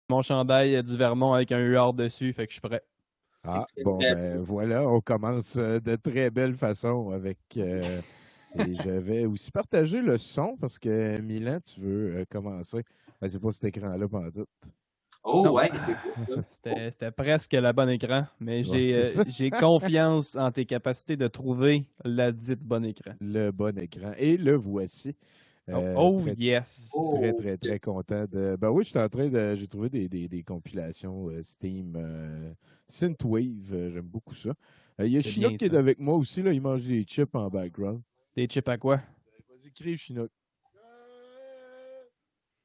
mon chandail du Vermont avec un huard dessus, fait que je suis prêt. Ah, bon, ben voilà, on commence de très belle façon avec. Et je vais aussi partager le son parce que Milan, tu veux commencer. Ben, c'est pas cet écran-là pendant tout. Oh, Non, ouais, c'est cool, ça. c'était presque le bon écran, mais Ouais, c'est ça. j'ai confiance en tes capacités de trouver la dite bon écran. Le bon écran. Et le voici. Oh Très, yes! très, Oh, très, très content de. Ben oui, je suis en train de. J'ai trouvé des compilations Steam Synthwave. J'aime beaucoup ça. Il y a C'est Chinook bien qui est ça. avec moi aussi. Là, il mange des chips en background. Des chips à quoi? Vas-y, crie, Chinook.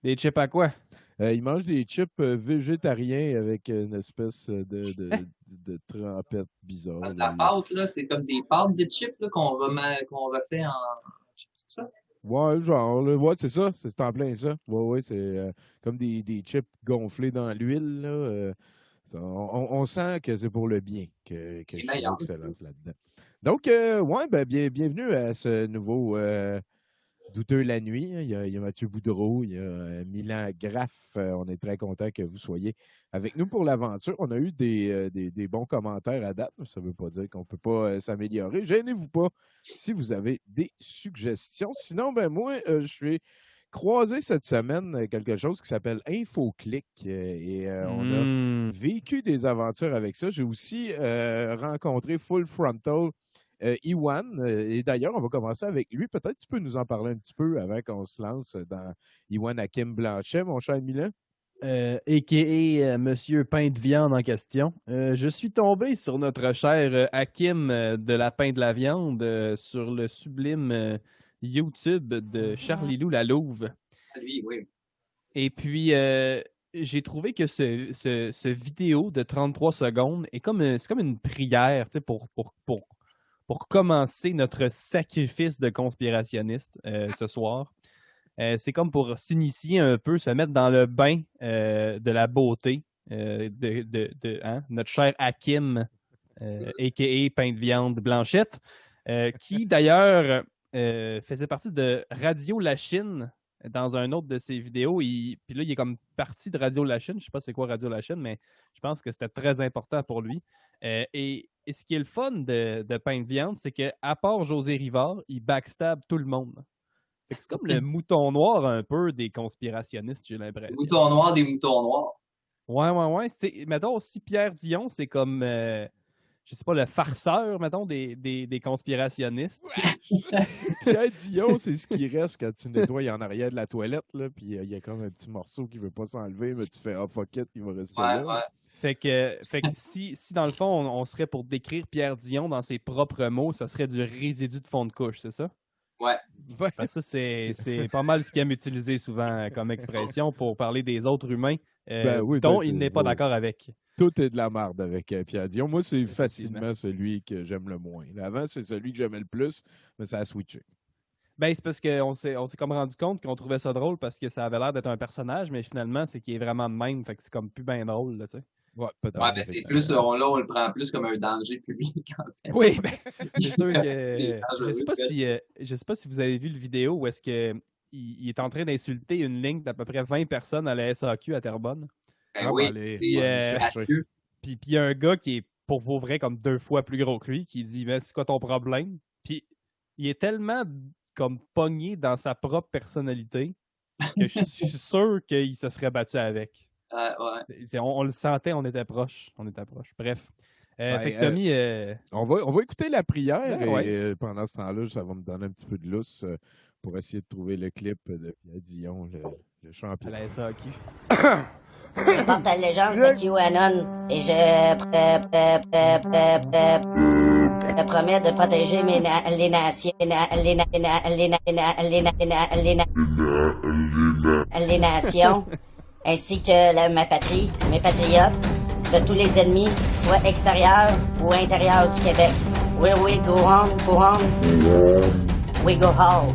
Des chips à quoi? Il mange des chips végétariens avec une espèce de trempette bizarre. de Là. la pâte, là, c'est comme des pâtes de chips là, qu'on refait en chips, c'est ça? Ouais, genre, là, ouais, c'est ça, c'est en plein ça. Ouais, ouais, c'est comme des chips gonflés dans l'huile, là. On sent que c'est pour le bien que Les meilleurs. Chinook se lance là-dedans. Donc, ouais, ben, bienvenue à ce nouveau Douteux la nuit. Il y a Mathieu Boudreau, il y a Milan Graff. On est très content que vous soyez avec nous pour l'aventure. On a eu des bons commentaires à date, mais ça ne veut pas dire qu'on ne peut pas s'améliorer. Gênez-vous pas si vous avez des suggestions. Sinon, ben moi, je suis croisé cette semaine quelque chose qui s'appelle InfoClick et on a vécu des aventures avec ça. J'ai aussi rencontré Full Frontal Iwan. Et d'ailleurs, on va commencer avec lui. Peut-être tu peux nous en parler un petit peu avant qu'on se lance dans Iwan Hakim Blanchet, mon cher Milan. A.K.A. Monsieur Pain de viande en question. Je suis tombé sur notre cher Hakim de la Pain de la viande sur le sublime YouTube de Charlie-Lou Lalouve. Lui, oui. Et puis, j'ai trouvé que ce vidéo de 33 secondes c'est comme une prière, tu sais, pour commencer notre sacrifice de conspirationniste ce soir. C'est comme pour s'initier un peu, se mettre dans le bain de la beauté notre cher Hakim, a.k.a. Pain de viande Blanchette, qui d'ailleurs faisait partie de Radio La Chine dans un autre de ses vidéos. Puis là, il est comme parti de Radio La Chine. Je ne sais pas c'est quoi Radio La Chine, mais je pense que c'était très important pour lui. Et ce qui est le fun de Pain de viande, c'est qu'à part José Rivard, il backstab tout le monde. Fait que c'est comme le mouton noir un peu des conspirationnistes, j'ai l'impression. Des moutons noirs. Ouais. Mettons, si Pierre Dion, c'est comme, je sais pas, le farceur, mettons, des conspirationnistes. Pierre Dion, c'est ce qui reste quand tu nettoies en arrière de la toilette, là, puis il y a comme un petit morceau qui veut pas s'enlever, mais tu fais « Ah, fuck it, il va rester là. » Ouais. Fait que si dans le fond, on serait pour décrire Pierre Dion dans ses propres mots, ça serait du résidu de fond de couche, c'est ça? Ouais. Ça, c'est pas mal ce qu'il aime utiliser souvent comme expression pour parler des autres humains dont il n'est pas d'accord avec. Tout est de la marde avec Pierre Dion. Moi, c'est facilement celui que j'aime le moins. Avant, c'est celui que j'aimais le plus, mais ça a switché. Ben, c'est parce qu'on s'est comme rendu compte qu'on trouvait ça drôle parce que ça avait l'air d'être un personnage, mais finalement, c'est qu'il est vraiment de même. Fait que c'est comme plus bien drôle, là, tu sais. Ouais, peut-être. Ouais, ben c'est plus, là, on le prend plus comme un danger public. En fait. Oui, ben, c'est sûr que. Je sais pas si vous avez vu le vidéo où est-ce que il est en train d'insulter une ligne d'à peu près 20 personnes à la SAQ à Terrebonne. Ben oui. Puis il y a un gars qui est pour vos vrai comme 2 fois plus gros que lui qui dit mais c'est quoi ton problème? Puis il est tellement comme pogné dans sa propre personnalité que je suis sûr qu'il se serait battu avec. Ouais. On le sentait, on était proche. Bref. Fait que Tommy. On va écouter la prière ouais. et pendant ce temps-là, ça va me donner un petit peu de lousse pour essayer de trouver le clip de Pierre Dion, le champion. À la SAQ. Je porte allégeance à QAnon et je promets de protéger les nations ainsi que ma patrie, mes patriotes, de tous les ennemis, soit extérieurs ou intérieurs du Québec. Where we go on, we go home.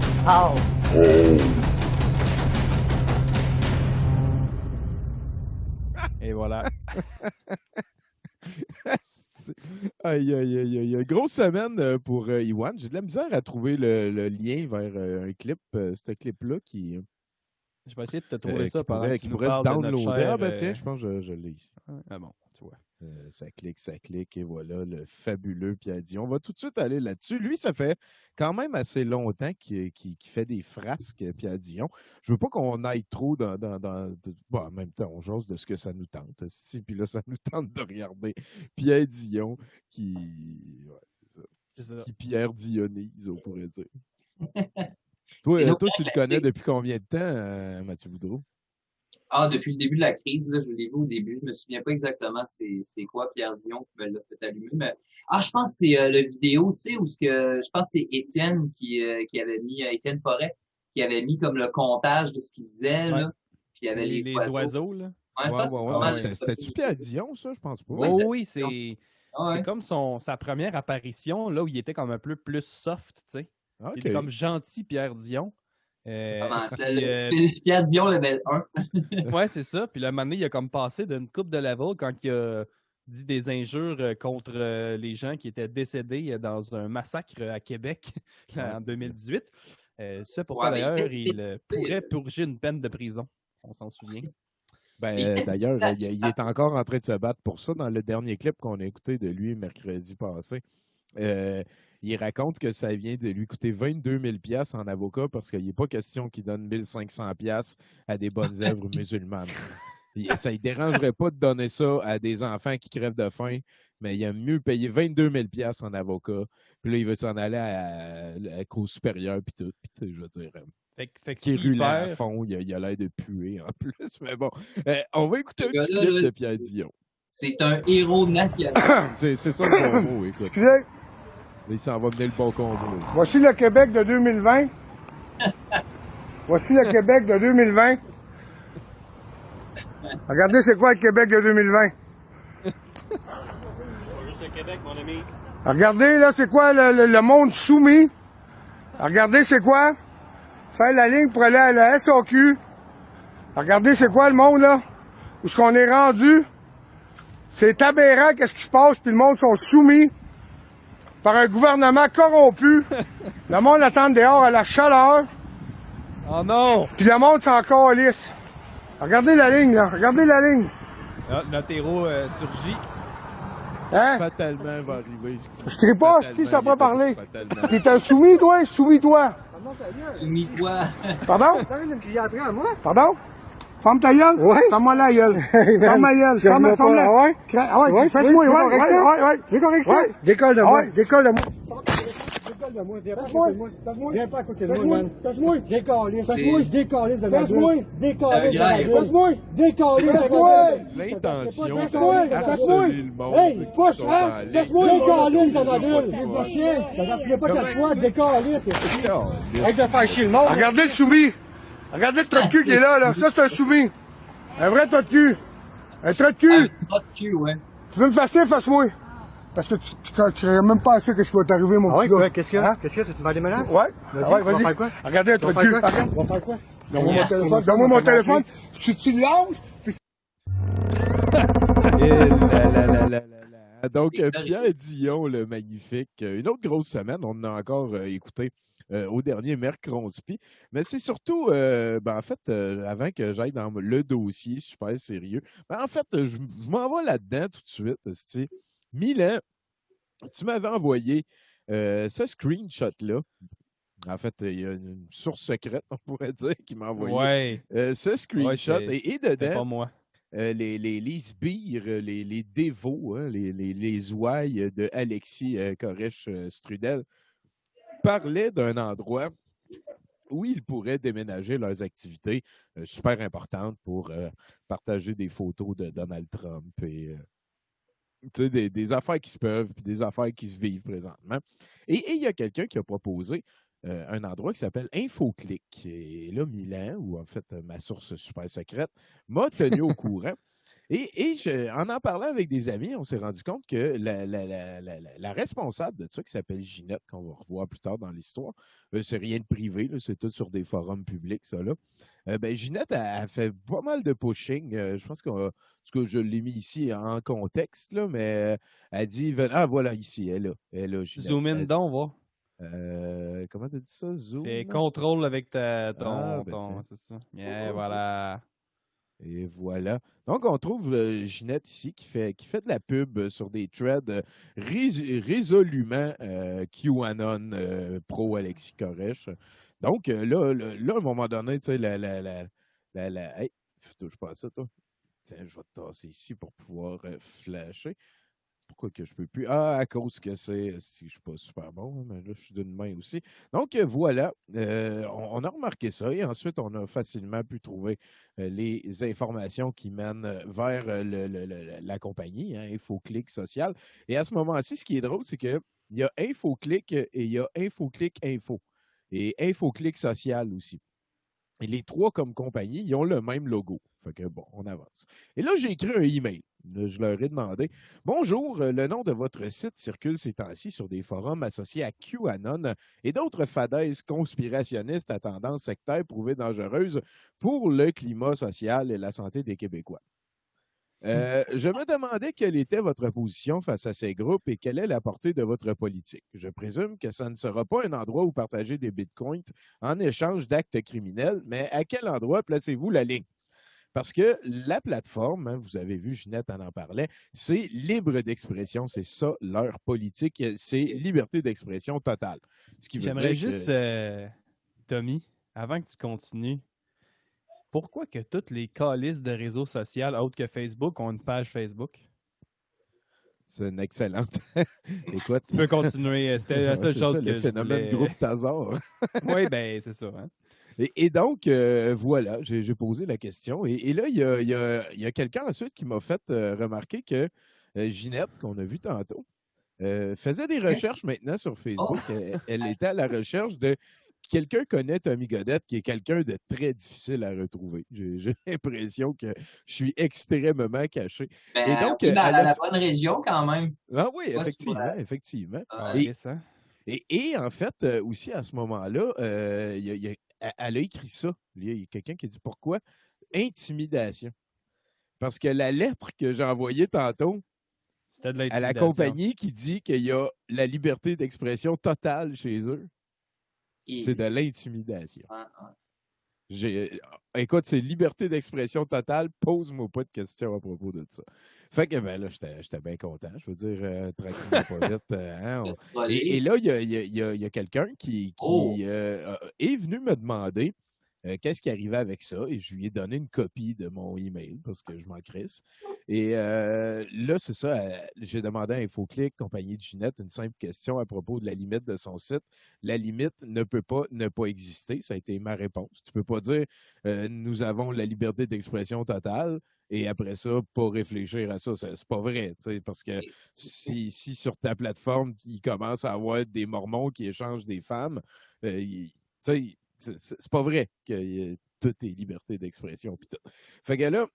Et voilà. Aïe. Grosse semaine pour Iwan. J'ai de la misère à trouver le lien vers un clip, ce clip-là qui... Je vais essayer de te trouver ça pendant que tu qui nous pourrait se parles de notre downloader. cher, Ah ben tiens, je pense que je l'ai ici. Ah bon, tu vois. Ça clique, et voilà, le fabuleux Pierre Dion. On va tout de suite aller là-dessus. Lui, ça fait quand même assez longtemps qu'il fait des frasques, Pierre Dion. Je veux pas qu'on aille trop dans bon, en même temps, on jase de ce que ça nous tente. Puis là, ça nous tente de regarder Pierre Dion qui... Ouais, c'est ça. Qui Pierre Dionise, on pourrait dire. Toi, tu le connais depuis combien de temps, Mathieu Boudreau? Ah, depuis le début de la crise, là, je l'ai vu au début. Je me souviens pas exactement c'est quoi Pierre Dion qui me l'a fait allumer. Mais... Ah, je pense que c'est le vidéo, tu sais, où je pense que c'est Étienne qui avait mis, Étienne Forêt, qui avait mis comme le comptage de ce qu'il disait, là. Puis il y avait les oiseaux, là. Ouais, c'était-tu Pierre Dion, ça? Je pense pas. Oui, c'est comme sa première apparition, là, où il était comme un peu plus soft, tu sais. Okay. Il était comme gentil Pierre Dion. Pierre Dion level 1. Ouais, c'est ça. Puis là, à un moment donné, il a comme passé d'une coupe de level quand il a dit des injures contre les gens qui étaient décédés dans un massacre à Québec en 2018. C'est pourquoi d'ailleurs, il pourrait purger une peine de prison. On s'en souvient. D'ailleurs, il est encore en train de se battre pour ça. Dans le dernier clip qu'on a écouté de lui mercredi passé, il raconte que ça vient de lui coûter 22 000 $ en avocat parce qu'il n'est pas question qu'il donne 1 500 $ à des bonnes œuvres musulmanes. Ça ne dérangerait pas de donner ça à des enfants qui crèvent de faim, mais il aime mieux payer 22 000 $ en avocat. Puis là, il veut s'en aller à la Cour supérieure, puis tout. Puis, tu sais, je veux dire, qui est rulé à fond, il a l'air de puer en plus. Mais bon, on va écouter un petit clip de Pierre Dion. C'est un héros national. C'est ça le bon mot, écoute. Il s'en va mener le bon combo. Voici le Québec de 2020. Voici le Québec de 2020. Regardez c'est quoi le Québec de 2020. Juste le Québec, mon ami. Regardez là, c'est quoi le monde soumis. Regardez c'est quoi. Faire la ligne pour aller à la SAQ. Regardez c'est quoi le monde là. Où est-ce qu'on est rendu. C'est aberrant qu'est-ce qui se passe, puis le monde sont soumis par un gouvernement corrompu. Le monde attend dehors à la chaleur. Oh non! Puis le monde s'en calisse. Regardez la ligne, là. Regardez la ligne. Ah, notre héros surgit. Hein? Fatalement va arriver. Je crie pas, si ça peut parler. T'es un soumis, toi? Soumis-toi. Soumis-toi. Pardon? Pardon? Ferme ta gueule? Oui. Ferme-moi la gueule. Ferme ma gueule. Ferme-la. Ah ouais? Fais-moi, ouais. Tu veux correct ça? Décolle de moi. Décolle de moi. Décolle de moi. Viens pas à côté de moi, man. Passe-moi. Décalisse. Passe-moi. Décalisse de ma gueule. Décalisse de ma gueule. Passe-moi. Décalisse de moi. L'intention d'harceler le monde. Hey, pousse, hein? Passe-moi. Décalisse de ma gueule. C'est chien. Tu veux pas qu'elle soit décalisse. Arrête de faire chier le monde. Regardez le soumis. Regardez le trou de cul qui est là. Ça, c'est un soumis. Un vrai trou de cul. Un trou de cul. Un trou de cul, ouais. Tu veux me fasser, fasse-moi. Parce que tu n'as même pas sûr que ce qui va t'arriver, mon petit gars. Qu'est-ce qu'il y a? Qu'est-ce qu'il y a? Tu vas faire des menaces? Ouais. Vas-y. Vas-y. Faire quoi? Regardez un trou de cul. On va faire quoi? Donne-moi mon téléphone. Donne-moi mon téléphone. Si tu lâches, puis... Donc, Pierre Dion, le magnifique. Une autre grosse semaine. On en a encore écouté au dernier mercredi. Mais c'est surtout, en fait, avant que j'aille dans le dossier super sérieux, en fait, je m'en vais là-dedans tout de suite. Milan, tu m'avais envoyé ce screenshot-là. En fait, il y a une source secrète, on pourrait dire, qui m'a envoyé ce screenshot. Et dedans, pas moi. Les sbires, les dévots, hein, les ouailles de Alexis Koresh-Strudel parlaient d'un endroit où ils pourraient déménager leurs activités super importantes pour partager des photos de Donald Trump et des affaires qui se peuvent puis des affaires qui se vivent présentement. Et il y a quelqu'un qui a proposé un endroit qui s'appelle InfoClick. Et là, Milan, ou en fait ma source super secrète, m'a tenu au courant. Et en parlant avec des amis, on s'est rendu compte que la responsable de ça, qui s'appelle Ginette, qu'on va revoir plus tard dans l'histoire, c'est rien de privé, là, c'est tout sur des forums publics, ça là. Ginette a fait pas mal de pushing. Je pense que je l'ai mis ici en contexte, là, mais elle dit voilà, ici, elle est là. Zoom in donc, va. Comment t'as dit ça? Zoom? Fais contrôle avec c'est ça. Yeah, voilà. Et voilà. Donc, on trouve Ginette ici qui fait de la pub sur des threads résolument QAnon pro-Alexis Koresh. Donc, là, à un moment donné, tu sais, hey, touche pas à ça, toi. Tiens, je vais te tasser ici pour pouvoir flasher. Pourquoi que je peux plus? Ah, à cause que si je suis pas super bon, mais là, je suis d'une main aussi. Donc, voilà, on a remarqué ça et ensuite, on a facilement pu trouver les informations qui mènent vers la compagnie, hein, InfoClick Social. Et à ce moment-ci, ce qui est drôle, c'est qu'il y a InfoClick et il y a InfoClick Info et InfoClick Social aussi. Et les trois, comme compagnie, ils ont le même logo. Fait que bon, on avance. Et là, j'ai écrit un email. Là, je leur ai demandé « Bonjour, le nom de votre site circule ces temps-ci sur des forums associés à QAnon et d'autres fadaises conspirationnistes à tendance sectaire prouvées dangereuses pour le climat social et la santé des Québécois. Je me demandais quelle était votre position face à ces groupes et quelle est la portée de votre politique. Je présume que ça ne sera pas un endroit où partager des bitcoins en échange d'actes criminels, mais à quel endroit placez-vous la ligne? Parce que la plateforme, hein, vous avez vu, Ginette en parlait, c'est libre d'expression, c'est ça leur politique, c'est liberté d'expression totale. Ce qui veut J'aimerais dire juste, Tommy, avant que tu continues, pourquoi que toutes les calices de réseaux sociaux autres que Facebook ont une page Facebook? C'est une excellente. Écoute. Tu peux continuer. C'était la seule chose ça, que le phénomène groupe Tazar. Oui, ben c'est ça. Hein? Et donc, voilà, j'ai posé la question. Et là, il y a quelqu'un ensuite qui m'a fait remarquer que Ginette, qu'on a vu tantôt, faisait des recherches maintenant sur Facebook. Elle était à la recherche de quelqu'un connaît Tommy Godette, qui est quelqu'un de très difficile à retrouver. J'ai l'impression que je suis extrêmement caché. Ben, et donc, oui, dans la bonne région quand même. Ah oui, effectivement. Et en fait, aussi à ce moment-là, elle a écrit ça. Il y a quelqu'un qui a dit pourquoi? Intimidation. Parce que la lettre que j'ai envoyée tantôt à la compagnie qui dit qu'il y a la liberté d'expression totale chez eux, c'est de l'intimidation. Écoute, c'est liberté d'expression totale, pose-moi pas de questions à propos de ça. Fait que ben là, j'étais bien content. Je veux dire, tranquillement pas vite. Hein, et là, il y a quelqu'un qui est venu me demander qu'est-ce qui arrivait avec ça, et je lui ai donné une copie de mon email parce que je m'en crisse. Et là, c'est ça, j'ai demandé à InfoClick, compagnie de Ginette, une simple question à propos de la limite de son site. La limite ne peut pas ne pas exister, ça a été ma réponse. Tu peux pas dire nous avons la liberté d'expression totale et après ça, pas réfléchir à ça. C'est pas vrai, parce que si sur ta plateforme, il commence à avoir des Mormons qui échangent des femmes, c'est pas vrai que tout est liberté d'expression. Fait que là,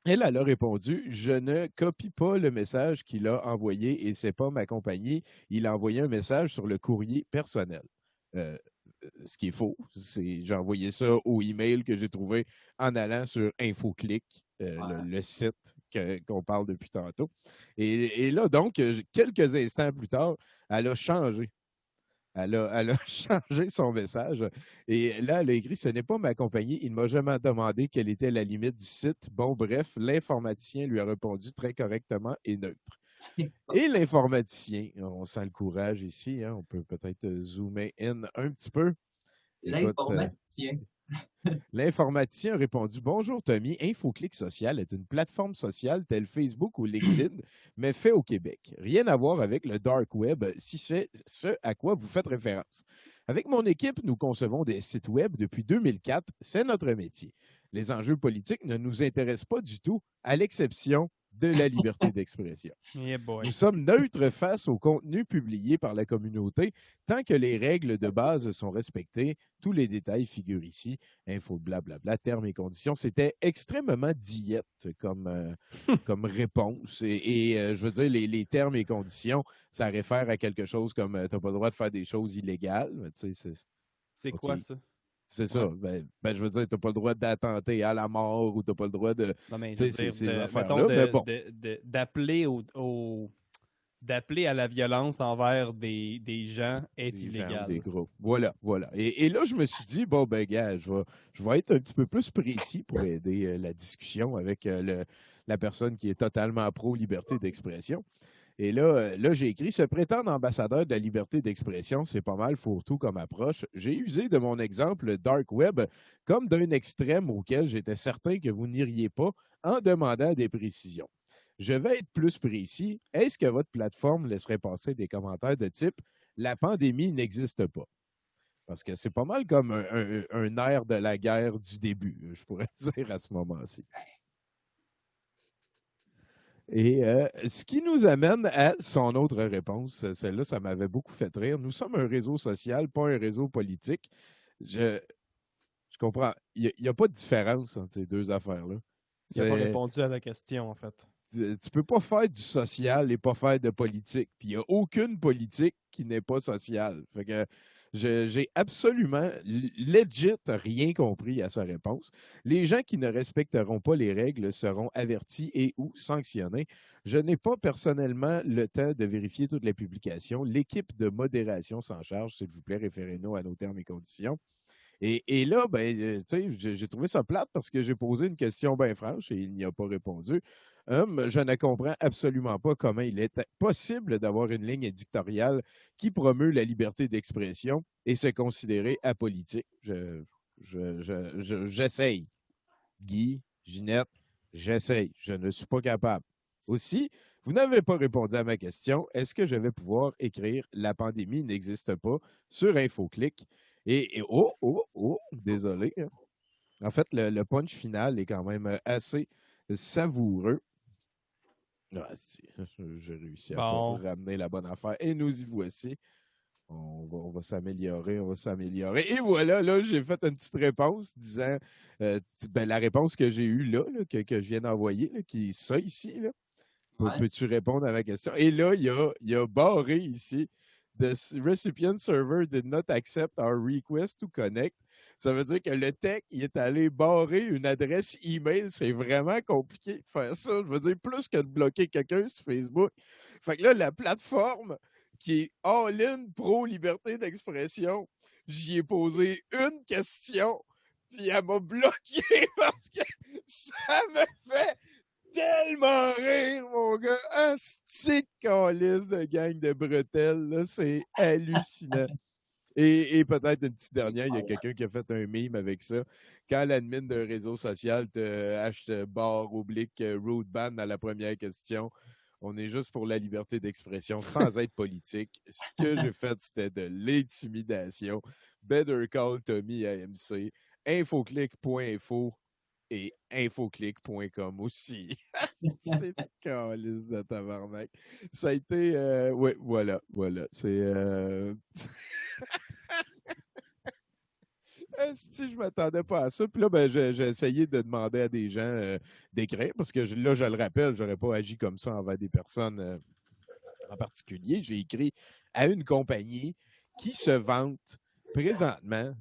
elle a répondu « Je ne copie pas le message qu'il a envoyé et c'est pas ma compagnie. Il a envoyé un message sur le courrier personnel. » Ce qui est faux. J'ai envoyé ça au email que j'ai trouvé en allant sur InfoClick, le site qu'on parle depuis tantôt. Et là, donc, quelques instants plus tard, elle a changé. Elle a changé son message. Et là, elle a écrit « Ce n'est pas ma compagnie. Il ne m'a jamais demandé quelle était la limite du site. » Bon, bref, l'informaticien lui a répondu très correctement et neutre. Et l'informaticien, on sent le courage ici, hein, on peut peut-être zoomer in un petit peu. L'informaticien. L'informaticien a répondu « Bonjour Tommy, InfoClick Social est une plateforme sociale telle Facebook ou LinkedIn, mais fait au Québec. Rien à voir avec le dark web, si c'est ce à quoi vous faites référence. Avec mon équipe, nous concevons des sites web depuis 2004, c'est notre métier. Les enjeux politiques ne nous intéressent pas du tout, à l'exception de la liberté d'expression. Yeah, nous sommes neutres face au contenu publié par la communauté tant que les règles de base sont respectées. Tous les détails figurent ici. Info, blablabla, termes et conditions. C'était extrêmement diète comme réponse. Et je veux dire, les termes et conditions, ça réfère à quelque chose comme tu n'as pas le droit de faire des choses illégales. C'est quoi ça? C'est ça. Ben, je veux dire, tu n'as pas le droit d'attenter à la mort ou tu n'as pas le droit de. Non, mais ces affaires-là. Mais bon. D'appeler au d'appeler à la violence envers des gens est Des gens, illégal. des groupes. Voilà. Et là, je me suis dit, bon, ben, gars, je vais être un petit peu plus précis pour aider la discussion avec la personne qui est totalement pro-liberté d'expression. Et là, j'ai écrit, se prétendre ambassadeur de la liberté d'expression, c'est pas mal fourre-tout comme approche. J'ai usé de mon exemple Dark Web comme d'un extrême auquel j'étais certain que vous n'iriez pas en demandant des précisions. Je vais être plus précis. Est-ce que votre plateforme laisserait passer des commentaires de type « La pandémie n'existe pas ». Parce que c'est pas mal comme un air de la guerre du début, je pourrais dire à ce moment-ci. Et ce qui nous amène à son autre réponse. Celle-là, ça m'avait beaucoup fait rire. Nous sommes un réseau social, pas un réseau politique. Je comprends. Il n'y a pas de différence entre ces deux affaires-là. Il n'a pas répondu à la question, en fait. Tu peux pas faire du social et pas faire de politique. Puis il n'y a aucune politique qui n'est pas sociale. Fait que j'ai absolument legit rien compris à sa réponse. Les gens qui ne respecteront pas les règles seront avertis et ou sanctionnés. Je n'ai pas personnellement le temps de vérifier toutes les publications. L'équipe de modération s'en charge. S'il vous plaît, référez-nous à nos termes et conditions. Et là, ben, tu sais, j'ai trouvé ça plate parce que j'ai posé une question bien franche et il n'y a pas répondu. Je ne comprends absolument pas comment il est possible d'avoir une ligne éditoriale qui promeut la liberté d'expression et se considérer apolitique. J'essaye. Guy, Ginette, j'essaye. Je ne suis pas capable. Aussi, vous n'avez pas répondu à ma question. Est-ce que je vais pouvoir écrire « La pandémie n'existe pas » sur InfoClick? Et désolé. En fait, le punch final est quand même assez savoureux. Ah, si, j'ai réussi à ramener la bonne affaire. Et nous y voici. On va s'améliorer. Et voilà, là, j'ai fait une petite réponse disant la réponse que j'ai eue là, que je viens d'envoyer, là, qui est ça ici. Là. Ouais. Peux-tu répondre à ma question? Et là, il y a barré ici. The recipient server did not accept our request to connect. Ça veut dire que le tech, il est allé barrer une adresse email. C'est vraiment compliqué de faire ça. Je veux dire, plus que de bloquer quelqu'un sur Facebook. Fait que là, la plateforme qui est all-in pro-liberté d'expression, j'y ai posé une question, puis elle m'a bloqué parce que ça me fait tellement rire, mon gars. Un stick calice de gang de bretelles, là, c'est hallucinant. Et peut-être une petite dernière, il y a quelqu'un qui a fait un meme avec ça. Quand l'admin d'un réseau social te hache barre oblique root ban à la première question, on est juste pour la liberté d'expression sans être politique. Ce que j'ai fait, c'était de l'intimidation. Better call Tommy AMC, infoclick.info et infoclick.com aussi. C'est une calice de tabarnak. Ça a été... oui, voilà. C'est... Si je m'attendais pas à ça. Puis là, ben, j'ai essayé de demander à des gens d'écrire, parce que là, je le rappelle, j'aurais pas agi comme ça envers des personnes en particulier. J'ai écrit à une compagnie qui se vante présentement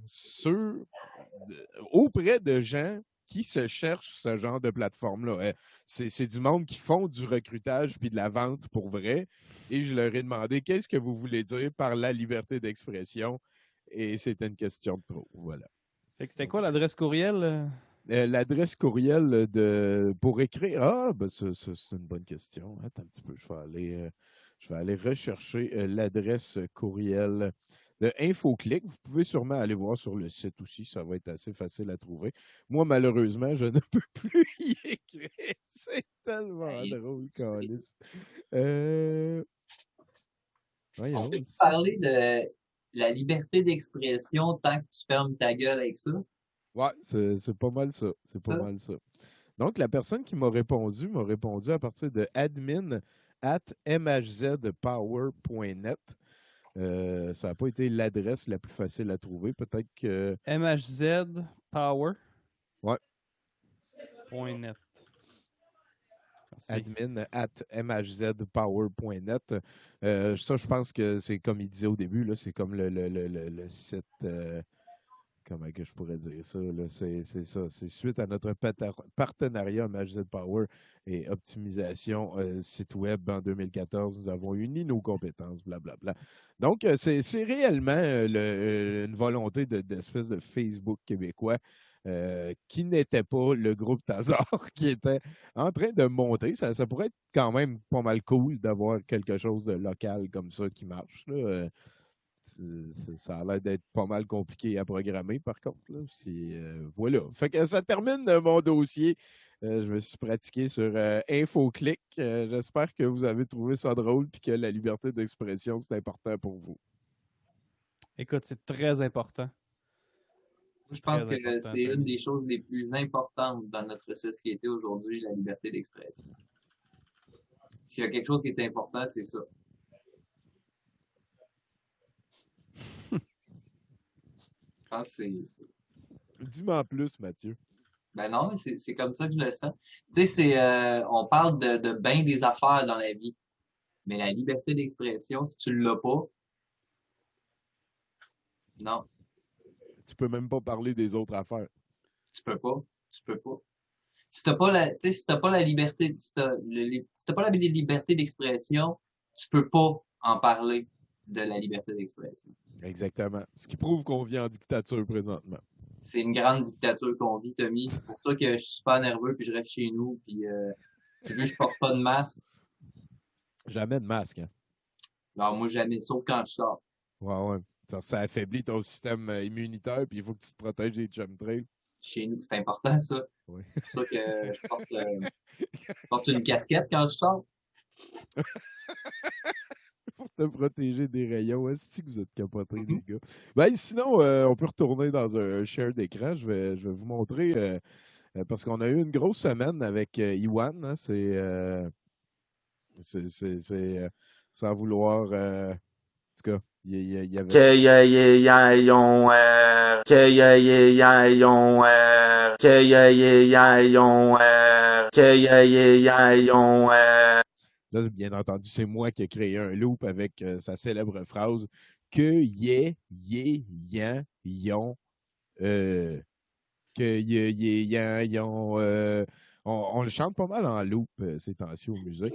auprès de gens qui se cherchent ce genre de plateforme-là. C'est du monde qui font du recrutage puis de la vente pour vrai. Et je leur ai demandé, qu'est-ce que vous voulez dire par la liberté d'expression? Et c'était une question de trop. Voilà. Fait que c'était quoi l'adresse courriel? L'adresse courriel pour écrire. Ah, ben c'est une bonne question. Attends un petit peu, je vais aller rechercher l'adresse courriel de InfoClick. Vous pouvez sûrement aller voir sur le site aussi, ça va être assez facile à trouver. Moi, malheureusement, je ne peux plus y écrire. C'est tellement drôle, câlisse. On peut parler de la liberté d'expression tant que tu fermes ta gueule avec ça? Ouais, c'est pas mal ça. C'est pas mal ça. Donc, la personne qui m'a répondu à partir de admin@mhzpower.net. Ça n'a pas été l'adresse la plus facile à trouver. Peut-être que... mhzpower. Ouais. .net. admin@mhzpower.net. Ça, je pense que c'est comme il disait au début, là, c'est comme le site... comment que je pourrais dire ça? Là? C'est ça. C'est suite à notre partenariat Magic Power et optimisation site web en 2014, nous avons uni nos compétences, blablabla. Donc, c'est réellement une volonté d'espèce de Facebook québécois qui n'était pas le groupe Tazar, qui était en train de monter. Ça pourrait être quand même pas mal cool d'avoir quelque chose de local comme ça qui marche. Là. Ça a l'air d'être pas mal compliqué à programmer, par contre. Là. Voilà. Fait que ça termine mon dossier. Je me suis pratiqué sur InfoClick. J'espère que vous avez trouvé ça drôle et que la liberté d'expression, c'est important pour vous. Écoute, c'est très important. Je pense que c'est une des choses les plus importantes dans notre société aujourd'hui, la liberté d'expression. S'il y a quelque chose qui est important, c'est ça. Je pense que c'est... Dis-moi en plus, Mathieu. Ben non, c'est comme ça que je le sens. Tu sais, on parle de bien des affaires dans la vie. Mais la liberté d'expression, si tu l'as pas, non. Tu peux même pas parler des autres affaires. Tu peux pas. Si t'as pas la liberté, si t'as pas la liberté d'expression, tu peux pas en parler de la liberté d'expression. Exactement. Ce qui prouve qu'on vit en dictature présentement. C'est une grande dictature qu'on vit, Tommy. C'est pour ça que je suis super nerveux puis je reste chez nous puis tu veux, je porte pas de masque. Jamais de masque, hein? Non, moi jamais, sauf quand je sors. Ouais. Ça affaiblit ton système immunitaire, puis il faut que tu te protèges des chemtrails. Chez nous, c'est important, ça. Oui. C'est pour ça que je porte une casquette quand je sors. Pour te protéger des rayons. Est-ce que vous êtes capotés, les gars? Ben, sinon, on peut retourner dans un share d'écran. Je vais vous montrer, parce qu'on a eu une grosse semaine avec Iwan. Hein, c'est sans vouloir... en tout cas, il y avait... Là, bien entendu, c'est moi qui ai créé un loop avec sa célèbre phrase « que yan, yon, que yan, on le chante pas mal en loop ces temps-ci au musée.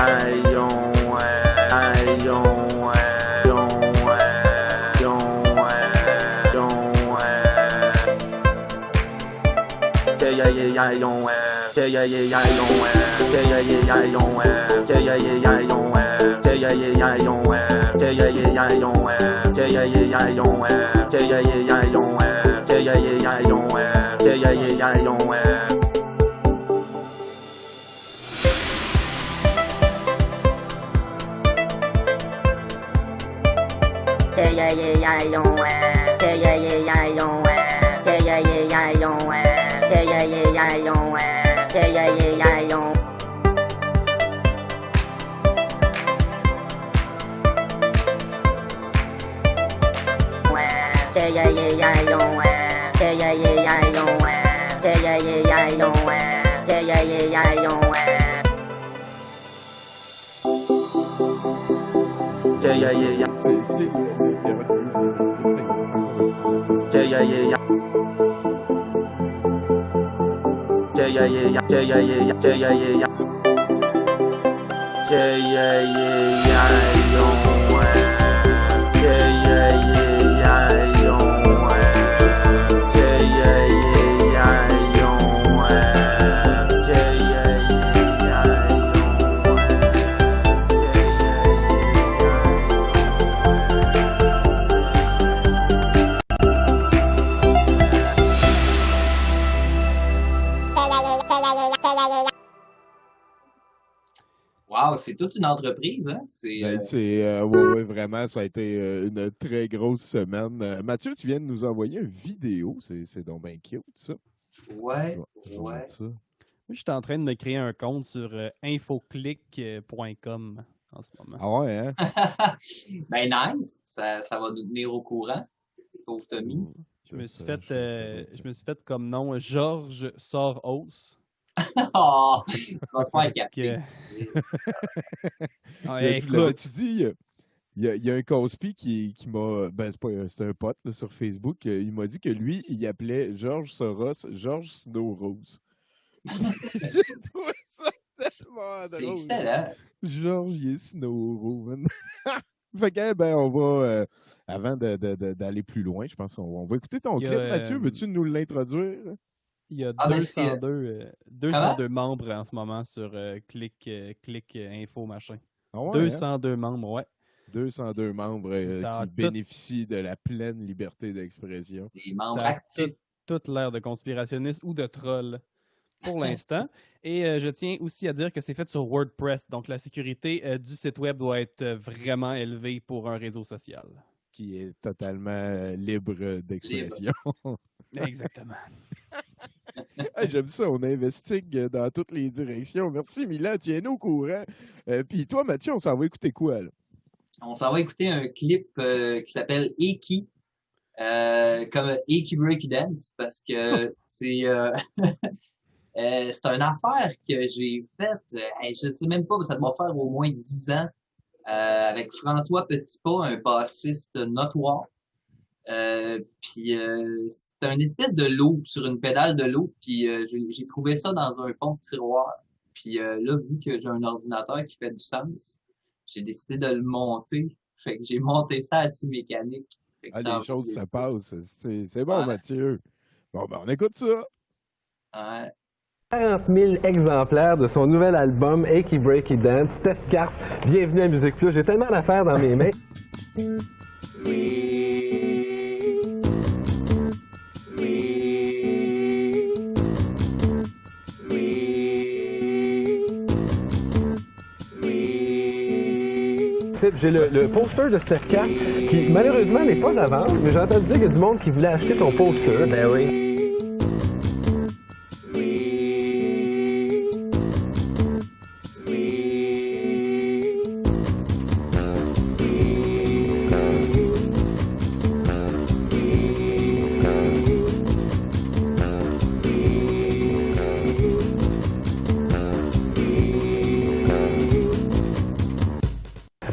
Aïe, Wow, c'est toute une entreprise, hein? Ouais, vraiment, ça a été une très grosse semaine. Mathieu, tu viens de nous envoyer une vidéo. C'est donc bien cute, ça. Ouais. Moi, je suis en train de me créer un compte sur infoclick.com en ce moment. Ah ouais, hein? Ben nice, ça va nous tenir au courant, pauvre Tommy. Je me suis fait comme nom Georges Soros. Oh, tu vas te faire capter. Tu dis, il y a un Cospi qui m'a. Ben, c'est un pote là, sur Facebook. Il m'a dit que lui, il appelait Georges Soros Georges Snow Rose. J'ai trouvé ça tellement drôle. C'est excellent. Georges, il est Snow Rose. Fait que, ben, on va. Avant d'aller plus loin, je pense qu'on va écouter ton clip. Mathieu, veux-tu nous l'introduire? Il y a 202 membres en ce moment sur Click Info machin. Ah ouais, 202 membres, ouais. 202 membres qui bénéficient de la pleine liberté d'expression. Les membres actifs. Toute l'air de conspirationniste ou de troll pour l'instant. Et je tiens aussi à dire que c'est fait sur WordPress. Donc, la sécurité du site web doit être vraiment élevée pour un réseau social. Qui est totalement libre d'expression. Exactement. Hey, j'aime ça, on investigue dans toutes les directions. Merci, Milan, tiens-nous au courant. Puis toi, Mathieu, on s'en va écouter quoi, là? On s'en va écouter un clip qui s'appelle Eki, comme Eki Breaky Dance, parce que c'est une affaire que j'ai faite, je sais même pas, mais ça doit faire au moins 10 ans, avec François Petitpas, un bassiste notoire. Puis c'est un espèce de loop sur une pédale de loop, puis j'ai trouvé ça dans un fond de tiroir. Puis là, vu que j'ai un ordinateur qui fait du sens, j'ai décidé de le monter. Fait que j'ai monté ça à scie mécanique. Les choses se passent. C'est bon, Mathieu. Bon, ben on écoute ça. Ouais. 40 000 exemplaires de son nouvel album Eki Breaky Dance. Steph Karp, bienvenue à Musique Plus. J'ai tellement d'affaires dans mes mains. J'ai le poster de Steph Karp qui malheureusement n'est pas à vendre, mais j'ai entendu dire qu'il y a du monde qui voulait acheter ton poster. Ben oui.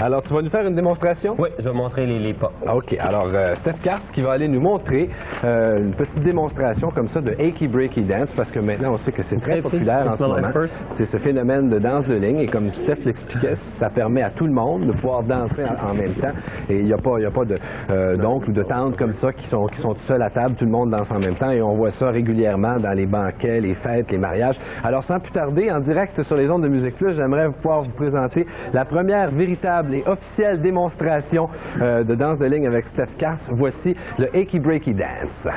Alors, tu vas nous faire une démonstration? Oui, je vais montrer les pas. OK. Alors, Steph Kars qui va aller nous montrer une petite démonstration comme ça de Achy Breaky Dance, parce que maintenant, on sait que c'est très populaire en ce moment. C'est ce phénomène de danse de ligne, et comme Steph l'expliquait, ça permet à tout le monde de pouvoir danser en même temps. Et il n'y a pas d'oncles ou de tantes comme ça qui sont tout seuls à table, tout le monde danse en même temps, et on voit ça régulièrement dans les banquets, les fêtes, les mariages. Alors, sans plus tarder, en direct sur les ondes de Musique Plus, j'aimerais pouvoir vous présenter la première véritable et officielle démonstration de danse de ligne avec Steph Kars. Voici le Achy Breaky Dance.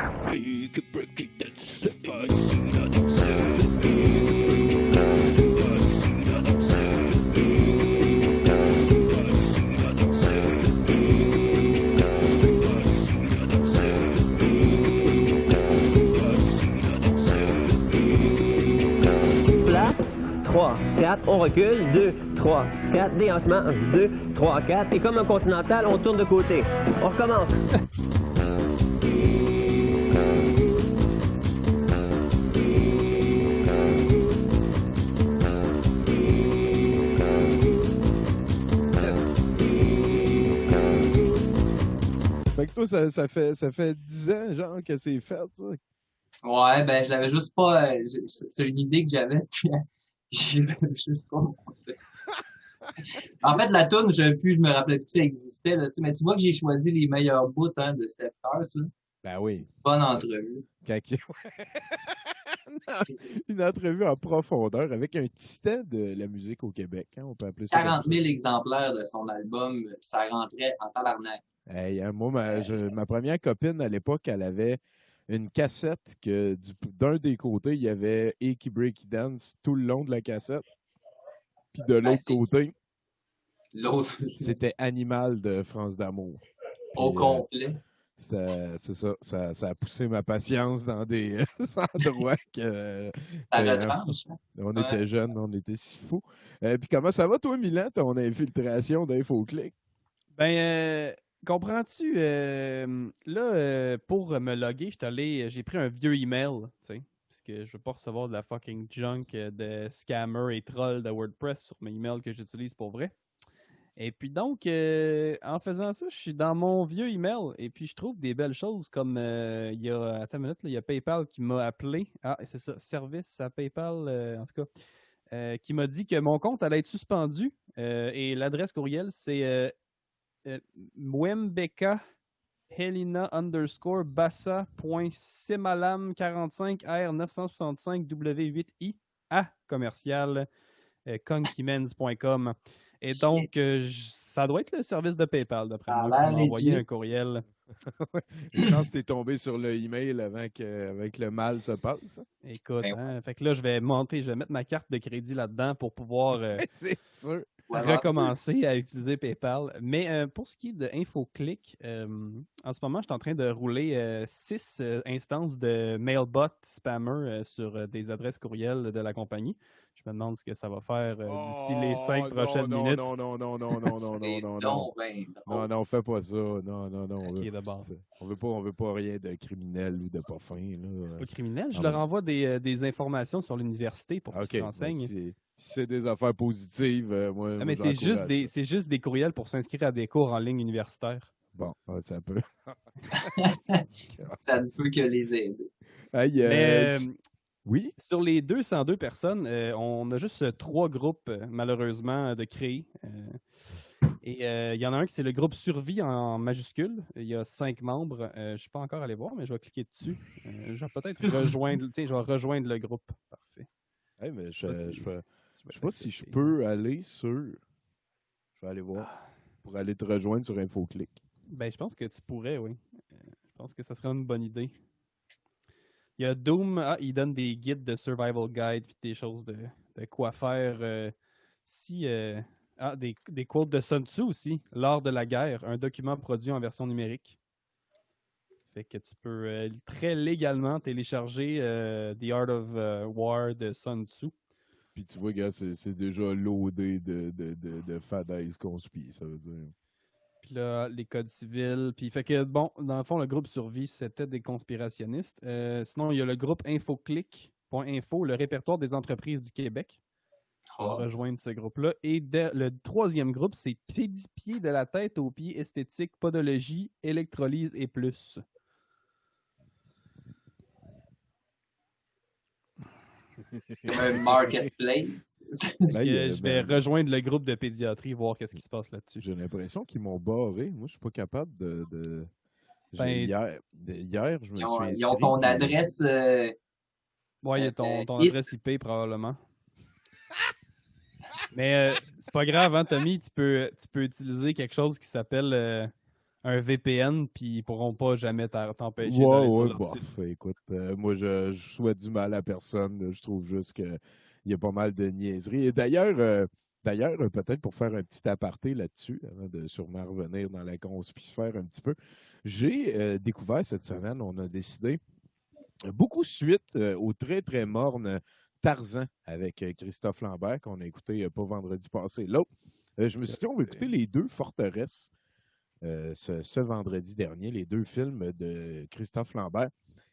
Place, 3, 4, on recule, 2, 3, 4, déhancement, 2, 3, 4, et comme un continental, on tourne de côté. On recommence. Fait que toi, ça fait 10 ans, genre, que c'est fait, ça. Ouais, ben, je l'avais juste pas, c'est une idée que j'avais, puis je l'avais juste pas monté. En fait, la toune, je me rappelais plus que ça existait, là, tu sais, mais tu vois que j'ai choisi les meilleurs bouts, hein, de Steph Kars, là. Ben oui. Bonne entrevue. Une entrevue en profondeur avec un titan de la musique au Québec, hein, on peut appeler ça 40 comme ça. 000 exemplaires de son album, ça rentrait en tabarnak. Hey, moi, ma première copine à l'époque, elle avait une cassette que d'un des côtés, il y avait Achy Breaky Dance tout le long de la cassette. Puis de l'autre côté, c'était Animal de France d'Amour. Au complet. C'est ça, ça a poussé ma patience dans des endroits que... Ça retranche. On était jeunes, on était si fous. Puis comment ça va, toi, Milan, ton infiltration d'InfoClick? Ben, comprends-tu, pour me loguer, j'ai pris un vieux email, tu sais, parce que je veux pas recevoir de la fucking junk de scammers et trolls de WordPress sur mes emails que j'utilise pour vrai. Et puis donc, en faisant ça, je suis dans mon vieux email et puis je trouve des belles choses comme il y a, attends une minute, là, il y a PayPal qui m'a appelé. Ah, c'est ça, service à PayPal, en tout cas, qui m'a dit que mon compte allait être suspendu et l'adresse courriel, c'est Mwembeka Helena _bassa.semalam45R965W8I à commercial conkimens.com. Et donc, ça doit être le service de PayPal, d'après moi, qui m'a envoyé un courriel. Une chance que tu es tombé sur le email avant qu'avec le mal se passe. Écoute, hein, fait que là, je vais mettre ma carte de crédit là-dedans pour pouvoir c'est sûr. recommencer à utiliser PayPal. Mais pour ce qui est de InfoClick, en ce moment, je suis en train de rouler 6 instances de Mailbot Spammer sur des adresses courriels de la compagnie. Je me demande ce que ça va faire d'ici les 5 prochaines minutes. Non, fais pas ça. Non. Ok, d'abord. On veut pas rien de criminel ou de pas fin. C'est pas criminel. Je leur envoie des informations sur l'université pour qu'ils se renseignent. Si c'est des affaires positives, moi. Mais c'est juste des courriels pour s'inscrire à des cours en ligne universitaires. Bon, ça peut. Ça ne peut que les aider. Oui. Sur les 202 personnes, on a juste 3 groupes, malheureusement, de créer. Et il y en a un qui c'est le groupe Survie en majuscule. Il y a 5 membres. Je ne suis pas encore allé voir, mais je vais cliquer dessus. Je vais peut-être rejoindre. Tiens, je vais rejoindre le groupe. Parfait. Hey, mais je sais pas si je peux aller sur. Je vais aller voir. Pour aller te rejoindre sur InfoClick. Ben, je pense que tu pourrais, oui. Je pense que ça serait une bonne idée. Il y a Doom, il donne des guides de survival guide puis des choses de quoi faire des quotes de Sun Tzu aussi, L'art de la guerre, un document produit en version numérique. Fait que tu peux très légalement télécharger The Art of War de Sun Tzu. Puis tu vois, gars, c'est déjà loadé de fadaises conspi, ça veut dire. Puis là, les codes civils. Puis fait que, bon, dans le fond, le groupe Survie, c'était des conspirationnistes. Sinon, il y a le groupe InfoClick.info, le répertoire des entreprises du Québec. rejoindre ce groupe-là. Et le troisième groupe, c'est Pédipied de la tête aux pieds, esthétique, podologie, électrolyse et plus. Comme un marketplace. Je vais rejoindre le groupe de pédiatrie, voir qu'est-ce qui se passe là-dessus. J'ai l'impression qu'ils m'ont barré. Moi, je suis pas capable de... Hier, je me suis inscrit. Ils ont ton adresse... Oui, il y a ton adresse IP, probablement. Mais c'est pas grave, hein, Tommy, tu peux utiliser quelque chose qui s'appelle un VPN, puis ils pourront pas jamais t'empêcher d'aller sur leur site. Écoute, moi, je souhaite du mal à personne. Je trouve juste qu'il y a pas mal de niaiseries. Et d'ailleurs, peut-être pour faire un petit aparté là-dessus, avant de sûrement revenir dans la conspiratoire un petit peu, j'ai découvert cette semaine, on a décidé, beaucoup suite au très, très morne Tarzan avec Christophe Lambert, qu'on a écouté pas vendredi passé. L'autre, je me suis dit, on va écouter les deux forteresses ce vendredi dernier, les deux films de Christophe Lambert.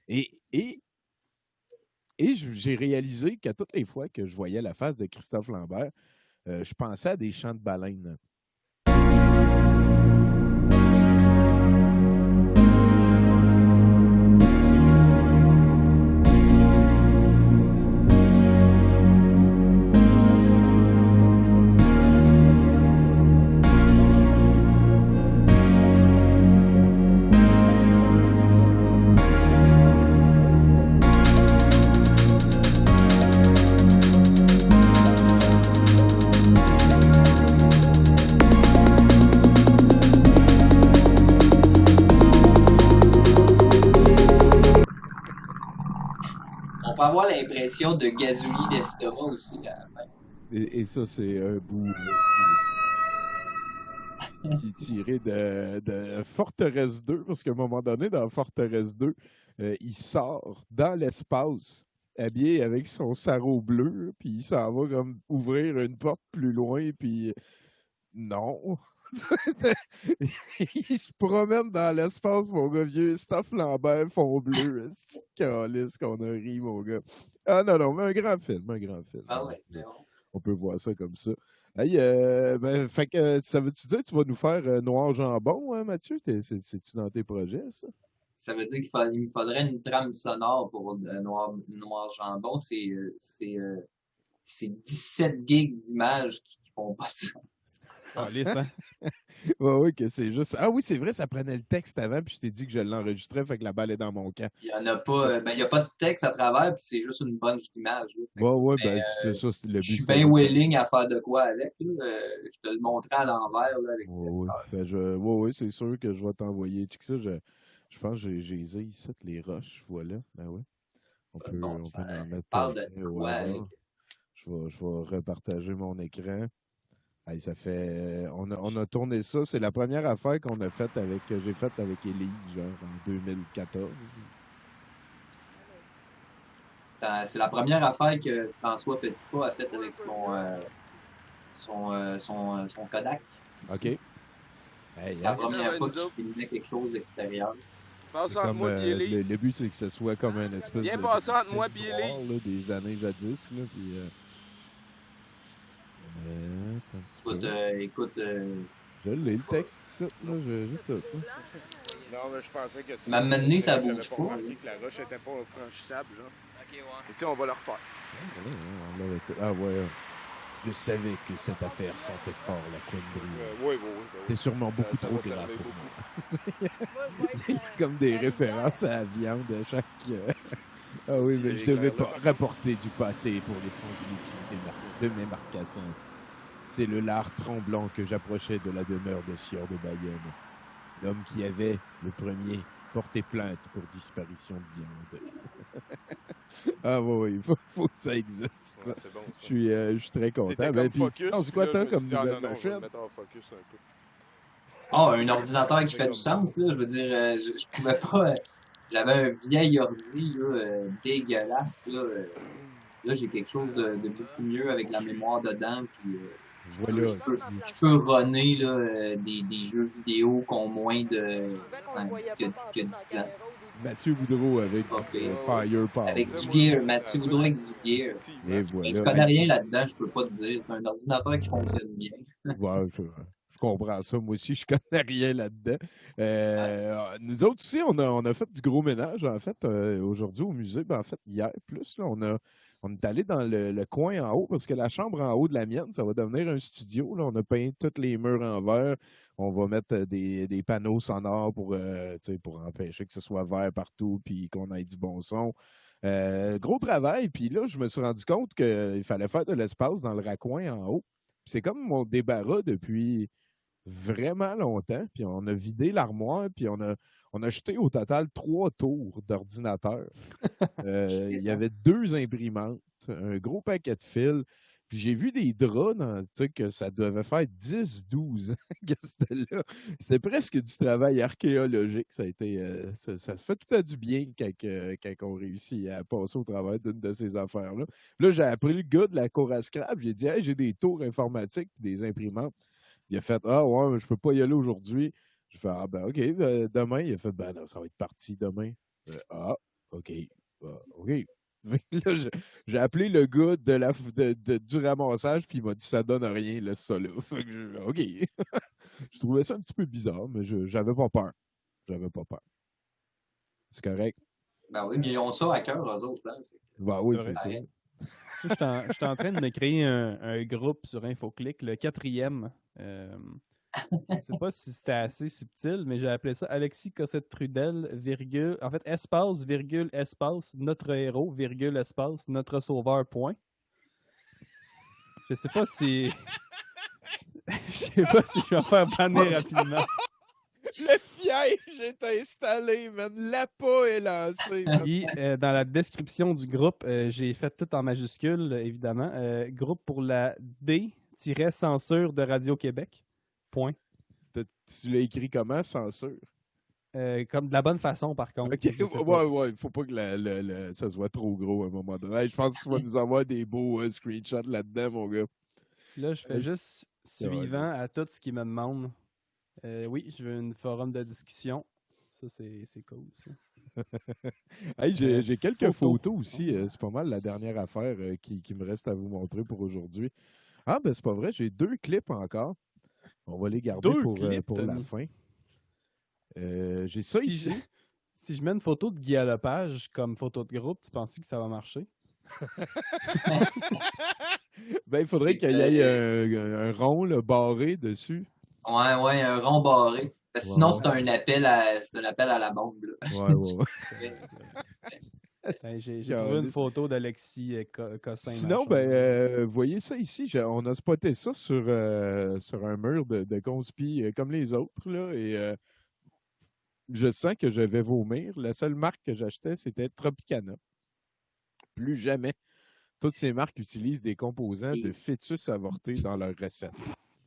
Et j'ai réalisé qu'à toutes les fois que je voyais la face de Christophe Lambert, je pensais à des chants de baleines. On peut avoir l'impression de gazouillis d'estomac aussi à la fin. Et ça, c'est un bout qui est tiré de Forteresse 2, parce qu'à un moment donné, dans Forteresse 2, il sort dans l'espace, habillé avec son sarrau bleu, puis il s'en va comme ouvrir une porte plus loin, puis non. Il se promène dans l'espace, mon gars, vieux Steph Lambert, fond bleu, c'est calice qu'on a ri, mon gars. Ah non, mais un grand film. Ah ouais. On peut voir ça comme ça. Hey, fait que ça veut-tu dire que tu vas nous faire Noir Jambon, hein, Mathieu? C'est-tu dans tes projets, ça? Ça veut dire qu'il me faudrait une trame sonore pour Noir Jambon. C'est 17 gigs d'images qui font pas de sens. Ah, lisse, hein? Oui, que c'est juste. Ah oui, c'est vrai, ça prenait le texte avant, puis je t'ai dit que je l'enregistrais, fait que la balle est dans mon camp. Il y en a pas. Il n'y a pas de texte à travers, puis c'est juste une bunch d'images. Oui, c'est ça, c'est le but. Je suis bien willing à faire de quoi avec. Je te le montrais à l'envers là, avec oui, c'est sûr que je vais t'envoyer. Tu sais ça, je pense que j'ai ici, les roches, voilà. Ben oui. On peut en mettre. Parle de quoi, je vais repartager mon écran. Hey, ça fait. On a tourné ça. C'est la première affaire que j'ai faite avec Élise, genre en 2014. C'est la première affaire que François Petitpas a faite avec son Kodak. OK. Hey, la première fois que je filmais quelque chose d'extérieur. Passe entre moi et Élise. Le but, c'est que ce soit comme un espèce Viens passer entre moi et Élise. Des années jadis, là, puis... Écoute, je l'ai, le texte, ça, là, j'ai tout. Non, mais je pensais que tu... Ma menée, ça bouge pas. Remarqué que la roche était pas franchissable, genre. Ok, ouais. Et tu sais, on va le refaire. Ah ouais. Je savais que cette affaire sentait fort la Queen Brie. Oui. C'est sûrement beaucoup trop gras pour moi. Il y a comme des références à la viande à chaque... Ah oui, mais je devais pas rapporter du pâté pour les sandwichs de mes marcassins. C'est le lard tremblant que j'approchais de la demeure de Sieur de Bayonne. L'homme qui avait, le premier, porté plainte pour disparition de viande. Ah oui, faut que ça existe. Ça. Ouais, c'est bon, ça. Je suis très content. Ben, puis, c'est quoi toi comme nouvelle machine? Un ordinateur qui fait du sens, là. Je veux dire, je pouvais pas... J'avais un vieil ordi, là, dégueulasse, là. Là, j'ai quelque chose de beaucoup mieux avec la mémoire dedans, puis... je peux runner là, des jeux vidéo qui ont moins de que 10 ans. Mathieu Boudreau avec du Firepower. Avec du gear. Mathieu Boudreau avec du gear. Et voilà. Je connais rien là-dedans, je peux pas te dire. C'est un ordinateur qui fonctionne bien. Ouais, je comprends ça. Moi aussi, je connais rien là-dedans. Nous autres aussi, on a fait du gros ménage, en fait, aujourd'hui au musée. Ben, en fait, hier, plus, là, on est allé dans le coin en haut, parce que la chambre en haut de la mienne, ça va devenir un studio. Là. On a peint tous les murs en vert. On va mettre des panneaux sonores pour empêcher que ce soit vert partout puis qu'on ait du bon son. Gros travail. Puis là, je me suis rendu compte qu'il fallait faire de l'espace dans le raccoin en haut. C'est comme mon débarras depuis vraiment longtemps, puis on a vidé l'armoire, puis on a jeté au total 3 tours d'ordinateurs. Il y avait 2 imprimantes, un gros paquet de fils, puis j'ai vu des draps que ça devait faire 10-12 ans que c'était là. C'était presque du travail archéologique. Ça a été, ça se fait tout à du bien quand on réussit à passer au travers d'une de ces affaires-là. Puis là, j'ai appris le gars de la cour à scrap. J'ai dit, hey, j'ai des tours informatiques et des imprimantes. Il a fait, ah ouais, je peux pas y aller aujourd'hui. Je fais, ah ben OK, demain. Il a fait, ben non, ça va être parti demain. OK. OK. Là, j'ai appelé le gars du ramassage, puis il m'a dit, ça donne rien, laisse ça là. Fait que OK. Je trouvais ça un petit peu bizarre, mais j'avais pas peur. C'est correct. Ben oui, mais ils ont ça à cœur, eux autres. Hein. Ben oui, c'est ça. Je suis en train de me créer un groupe sur InfoClick, le 4e. Je ne sais pas si c'était assez subtil, mais j'ai appelé ça Alexis Cossette-Trudel, virgule, en fait, espace, virgule, espace, notre héros, virgule, espace, notre sauveur, point. Je sais pas si... je sais pas si je vais me faire banner rapidement. Le piège est installé, man. L'appât est lancé. Puis, dans la description du groupe, j'ai fait tout en majuscule, évidemment. Groupe pour la D-censure de Radio-Québec. Point. Tu l'as écrit comment, censure? Comme de la bonne façon, par contre. OK. Ouais. Il faut pas que ça soit trop gros à un moment donné. Hey, je pense que tu vas nous avoir des beaux screenshots là-dedans, mon gars. Là, je fais juste suivant à tout ce qu'ils me demandent. Oui, je veux un forum de discussion. Ça, c'est cool, ça. Hey, j'ai quelques photos aussi. C'est pas mal la dernière affaire qui me reste à vous montrer pour aujourd'hui. Ah, ben c'est pas vrai. J'ai 2 clips encore. On va les garder pour la fin. J'ai ça ici. Si je mets une photo de Guy Lepage comme photo de groupe, tu penses que ça va marcher? Ben, il faudrait qu'il y ait un rond là, barré dessus. Ouais, un rond barré. Parce que sinon, c'est un appel à la bombe. Là. Ouais. J'ai trouvé une photo d'Alexis Cossin. Sinon, vous voyez ça ici, on a spoté ça sur un mur de conspi comme les autres, là, et je sens que je vais vomir. La seule marque que j'achetais, c'était Tropicana. Plus jamais, toutes ces marques utilisent des composants de fœtus avortés dans leurs recettes.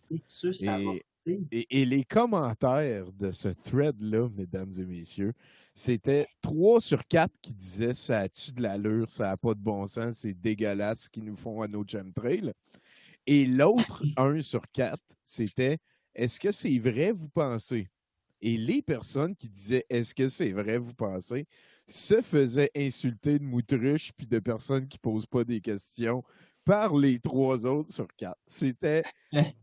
Fœtus avortés? Et les commentaires de ce thread-là, mesdames et messieurs, c'était 3 sur 4 qui disaient « ça a-tu de l'allure, ça n'a pas de bon sens, c'est dégueulasse ce qu'ils nous font à nos chemtrails ». Et l'autre 1 sur 4, c'était « est-ce que c'est vrai, vous pensez ?» Et les personnes qui disaient « est-ce que c'est vrai, vous pensez ?» se faisaient insulter de moutruches puis de personnes qui ne posent pas des questions par les 3 autres sur 4. C'était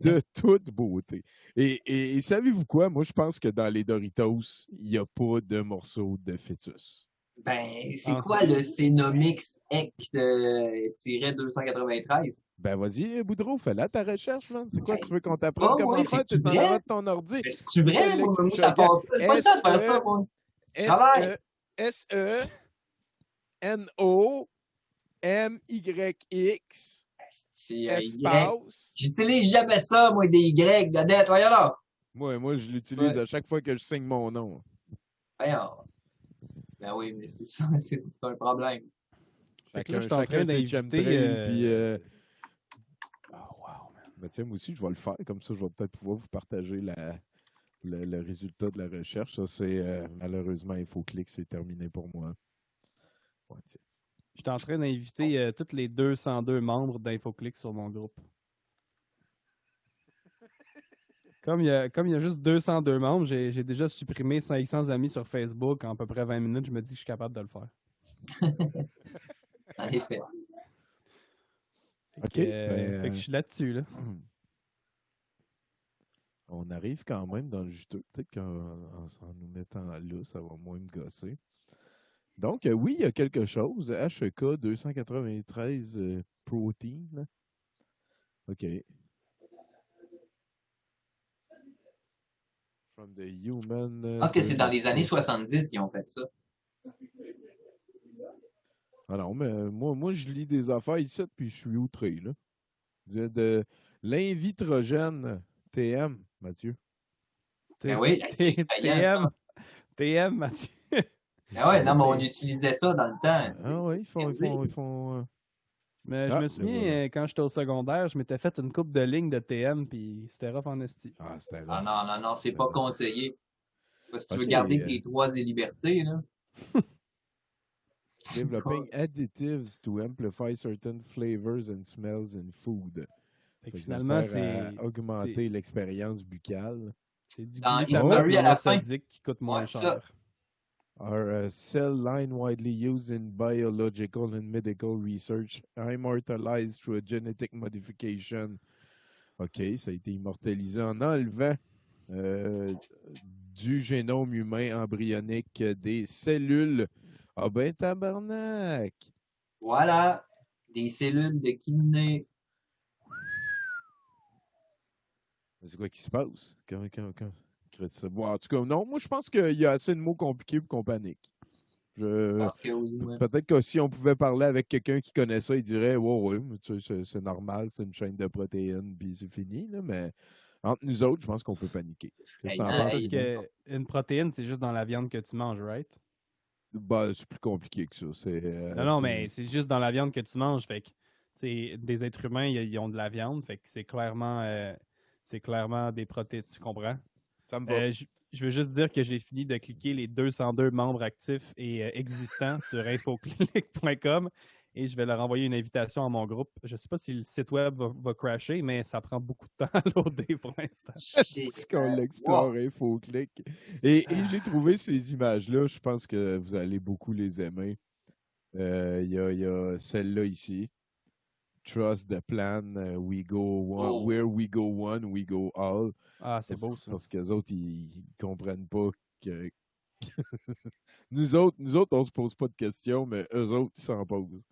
de toute beauté. Et savez-vous quoi? Moi, je pense que dans les Doritos, il n'y a pas de morceau de fœtus. Ben, c'est quoi le Cenomix EC-293? Ben, vas-y, Boudreau, fais-là ta recherche, man. C'est quoi? Tu veux qu'on t'apprenne comment faire? Tu es en avant de ton ordi. C'est vrai? Moi, ça passe pas. Pas le temps de faire ça, moi. S-E-N-O-M-Y-X espace. J'utilise jamais ça, moi, des Y, Dadette, voyons là. Moi, je l'utilise à chaque fois que je signe mon nom. Ben oui, mais c'est ça, c'est un problème. Chacun ses chemtrails, puis... Oh, wow, man. Ben, tiens, moi aussi, je vais le faire. Comme ça, je vais peut-être pouvoir vous partager le résultat de la recherche. Ça, c'est malheureusement, InfoClick, c'est terminé pour moi. Ouais, tiens. Je suis en train d'inviter tous les 202 membres d'InfoClick sur mon groupe. Comme il y a juste 202 membres, j'ai déjà supprimé 500 amis sur Facebook en à peu près 20 minutes. Je me dis que je suis capable de le faire. En effet. OK. Fait que je suis là-dessus, là. On arrive quand même dans le juteux. Peut-être qu'en nous mettant là, ça va moins me gosser. Donc, oui, il y a quelque chose. HEK 293 protein. OK. From the human. Je pense que c'est dans les années 70 qu'ils ont fait ça. Ah non, mais moi, je lis des affaires ici, puis je suis outré, là. De l'invitrogène TM, Mathieu. Ben oui, c'est payant, TM, Mathieu. Ben ouais, non, mais on utilisait ça dans le temps. Ah oui, ils font Mais je me souviens, quand j'étais au secondaire, je m'étais fait une coupe de lignes de TM, puis c'était rough en esti. Ah, c'était rough. Ah non, c'est pas conseillé. Si tu veux garder tes droits et libertés, là. Developing additives to amplify certain flavors and smells in food. Finalement, c'est augmenter l'expérience buccale. C'est du History à la fin qui coûte moins cher. Ça. Are cell line widely used in biological and medical research, immortalized through a genetic modification. OK, ça a été immortalisé en enlevant du génome humain embryonique des cellules. Ah ben tabarnak! Voilà, des cellules de kidney. C'est quoi qui se passe? Quand ça? Bon, en tout cas, non, moi je pense qu'il y a assez de mots compliqués pour qu'on panique. Peut-être que si on pouvait parler avec quelqu'un qui connaît ça, il dirait ouais, c'est normal, c'est une chaîne de protéines, puis c'est fini. Là, mais entre nous autres, je pense qu'on peut paniquer. Parce qu'une protéine, c'est juste dans la viande que tu manges, right? Bah, c'est plus compliqué que ça. Non, mais c'est juste dans la viande que tu manges. Fait que des êtres humains, ils ont de la viande. Fait que c'est clairement des protéines. Tu comprends? Ça me va. Je veux juste dire que j'ai fini de cliquer les 202 membres actifs et existants sur infoclick.com et je vais leur envoyer une invitation à mon groupe. Je ne sais pas si le site web va crasher, mais ça prend beaucoup de temps à loader pour l'instant. C'est qu'on l'explore, Infoclick. Et j'ai trouvé ces images-là. Je pense que vous allez beaucoup les aimer. Il y a celle-là ici. Trust the plan, we go one, where we go one, we go all. Ah, c'est beau ça. Parce qu'eux autres, ils comprennent pas que. nous autres, on se pose pas de questions, mais eux autres, ils s'en posent.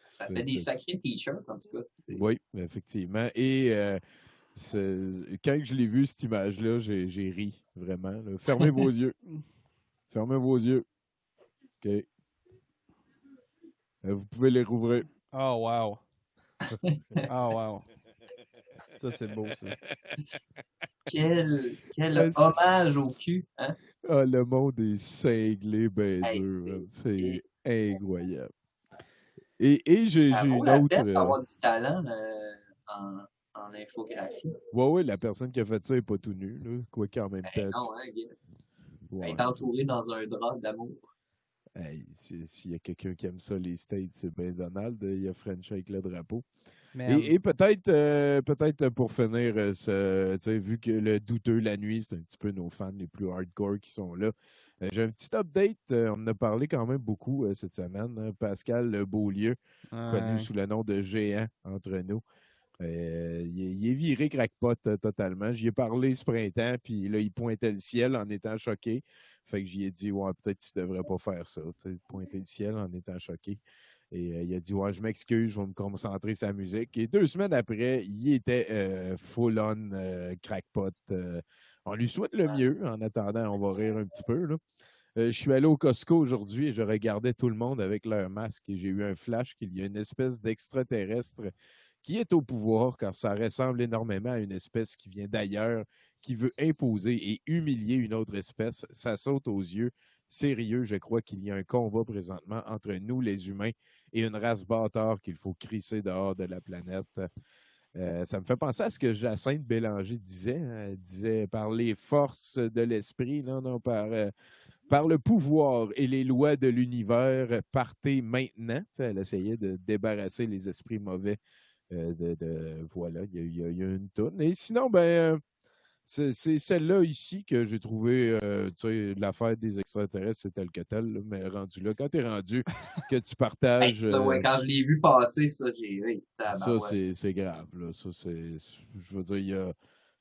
Ça fait des sacrés t-shirts, en tout cas. Oui, effectivement. Et quand je l'ai vu, cette image-là, j'ai ri, vraiment. Là. Fermez vos yeux. Fermez vos yeux. OK. Vous pouvez les rouvrir. Oh, wow. Ah, wow. Ça, c'est beau, ça. Quel hommage au cul, hein? Ah, le monde est cinglé, ben dur. C'est incroyable. Et j'ai une autre. Ça vaut avoir du talent en infographie. Oui, la personne qui a fait ça n'est pas tout nue, là. Quoi qu'en même temps. Non, elle est entourée dans un drap d'amour. Hey, s'il y a quelqu'un qui aime ça, les States, c'est bien Donald. Il y a French avec le drapeau. Et peut-être pour finir, vu que le douteux la nuit, c'est un petit peu nos fans les plus hardcore qui sont là. J'ai un petit update. On en a parlé quand même beaucoup cette semaine. Hein. Pascal Beaulieu, connu sous le nom de Géant entre nous. Il est viré crackpot totalement. J'y ai parlé ce printemps, puis là, il pointait le ciel en étant choqué. Fait que j'y ai dit, ouais, peut-être que tu devrais pas faire ça, pointer le ciel en étant choqué. Et il a dit, ouais, je m'excuse, je vais me concentrer sur la musique. Et 2 semaines après, il était full-on crackpot. On lui souhaite le mieux. En attendant, on va rire un petit peu, là. Je suis allé au Costco aujourd'hui et je regardais tout le monde avec leur masque et j'ai eu un flash qu'il y a une espèce d'extraterrestre qui est au pouvoir, car ça ressemble énormément à une espèce qui vient d'ailleurs, qui veut imposer et humilier une autre espèce. Ça saute aux yeux. Sérieux, je crois qu'il y a un combat présentement entre nous, les humains, et une race bâtard qu'il faut crisser dehors de la planète. Ça me fait penser à ce que Jacinthe Bélanger disait. Hein? Elle disait par les forces de l'esprit, non, par le pouvoir et les lois de l'univers, partez maintenant. T'sais, elle essayait de débarrasser les esprits mauvais. Voilà, il y a une toune. Et sinon, C'est celle-là ici que j'ai trouvé, tu sais, l'affaire des extraterrestres, c'est tel que tel, là, mais rendu là, quand t'es rendu, que tu partages... ouais, quand je l'ai vu passer, ça, j'ai... Oui, ça, c'est grave, là. Ça, c'est... Je veux dire,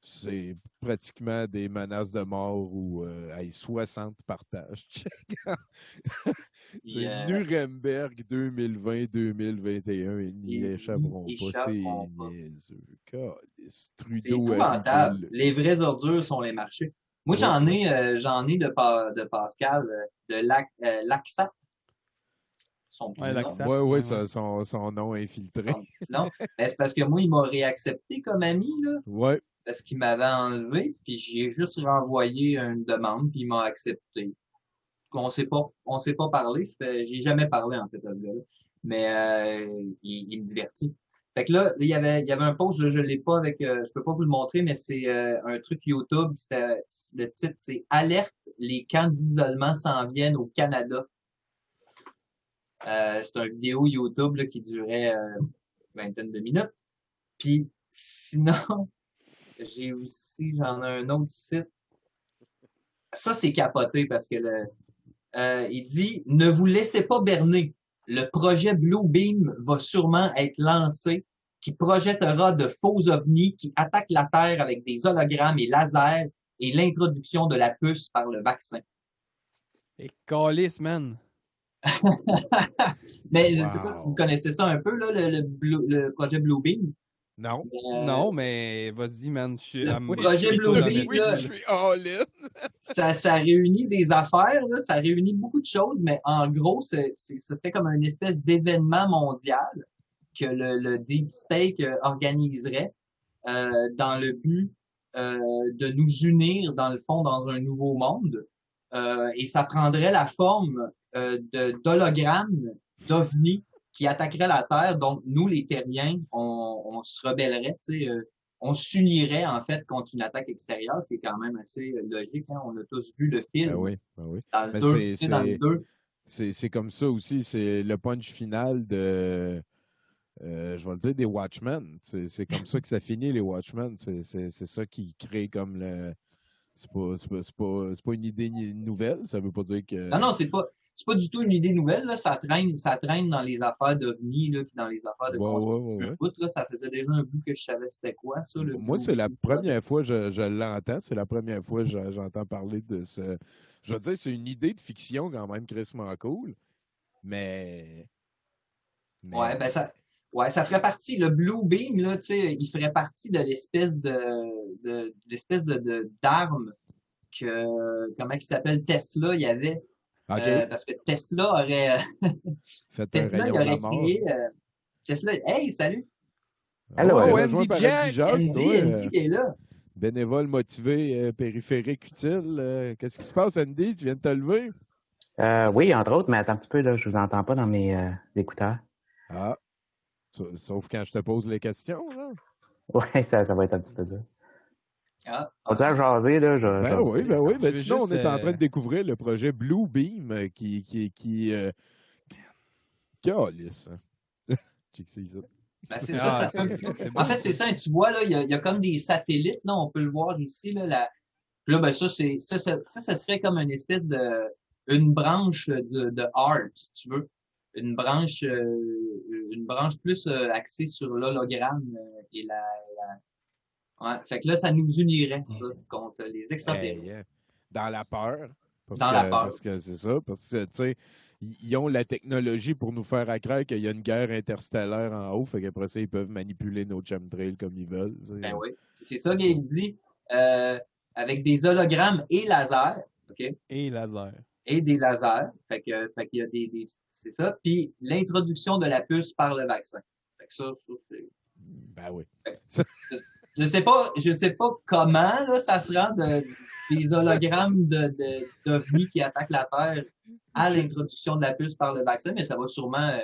c'est pratiquement des menaces de mort ou 60 partages. C'est Nuremberg 2020-2021, ils n'y échapperont pas. C'est niaiseux. Trudeau, c'est épouvantable. Les vraies ordures sont les marchés. Moi, j'en ai de Pascal, de l'ACSAT. Son petit nom. Oui, son nom infiltré. Non, c'est parce que moi, il m'a réaccepté comme ami, là. Ouais. Parce qu'il m'avait enlevé, puis j'ai juste renvoyé une demande, puis il m'a accepté. On s'est pas parlé, j'ai jamais parlé, en fait, à ce gars-là. Mais il me divertit. Fait que là, il y avait un post, je l'ai pas avec, je peux pas vous le montrer, mais c'est un truc YouTube. Le titre, c'est Alerte, les camps d'isolement s'en viennent au Canada. C'est une vidéo YouTube là, qui durait une vingtaine de minutes. Puis sinon, j'en ai un autre site. Ça, c'est capoté parce que il dit « Ne vous laissez pas berner. Le projet Bluebeam va sûrement être lancé, qui projettera de faux ovnis qui attaquent la Terre avec des hologrammes et lasers et l'introduction de la puce par le vaccin. » Et calice, man! Mais je sais pas si vous connaissez ça un peu, là, le projet Bluebeam. Non. Non, mais vas-y, man. Le projet Bluebeam, là, je suis all-in. ça réunit des affaires, là, ça réunit beaucoup de choses, mais en gros, ce serait comme une espèce d'événement mondial que le Deep State organiserait dans le but de nous unir, dans le fond, dans un nouveau monde. Et ça prendrait la forme d'hologrammes, d'ovnis, qui attaquerait la Terre. Donc, nous, les Terriens, on se rebellerait, tu sais, on s'unirait, en fait, contre une attaque extérieure, ce qui est quand même assez logique. Hein? On a tous vu le film. Ben oui, ben oui. Dans le 2. C'est comme ça aussi. C'est le punch final de... je vais le dire, des Watchmen. C'est comme ça que ça finit, les Watchmen. C'est ça qui crée comme le... C'est pas une idée nouvelle. Ça veut pas dire que... Non, c'est pas du tout une idée nouvelle, là. Ça traîne dans les affaires d'OVNI, là, puis dans les affaires de ouais. Là, ça faisait déjà un bout que je savais c'était quoi, ça. Moi, c'est la première fois que je l'entends. C'est la première fois que j'entends parler de ce... Je veux dire, c'est une idée de fiction quand même crissement cool, mais... Ouais, ben ça ferait partie, le Bluebeam, là, tu sais, il ferait partie de l'espèce d'arme que, comment il s'appelle, Tesla, il y avait. Okay. Parce que Tesla aurait Tesla, il aurait créé Tesla. Hey, salut! Allô, Andy Jack! Andy qui est là. Bénévole motivé, périphérique utile. Qu'est-ce qui se passe, Andy? Tu viens de te lever? Oui, entre autres, mais attends un petit peu, là, je vous entends pas dans mes écouteurs. Ah. Sauf quand je te pose les questions, là. Oui, ça va être un petit peu dur. On dirait jaser, là. Ben oui. Mais sinon, on est en train de découvrir le projet Bluebeam qui calisse. C'est ça. Ben, c'est ça. En fait, c'est ça. Tu vois, là, il y a comme des satellites, là. On peut le voir ici, là. Là, ben, ça serait comme une espèce une branche de art, si tu veux. Une branche plus axée sur l'hologramme et Ouais, fait que là, ça nous unirait, ça, contre les extraterrestres. Dans la peur. Parce que c'est ça. Parce que, tu sais, ils ont la technologie pour nous faire accroire qu'il y a une guerre interstellaire en haut. Fait qu'après ça, ils peuvent manipuler nos chemtrails comme ils veulent. Ben oui. C'est ça qu'il dit. Avec des hologrammes et lasers. OK? Et lasers. Et des lasers. Fait qu'il y a des c'est ça. Puis l'introduction de la puce par le vaccin. Fait que ça c'est... Ben oui. Je sais pas comment, là, ça se rend des hologrammes d'OVNI qui attaquent la Terre à l'introduction de la puce par le vaccin, mais ça va sûrement,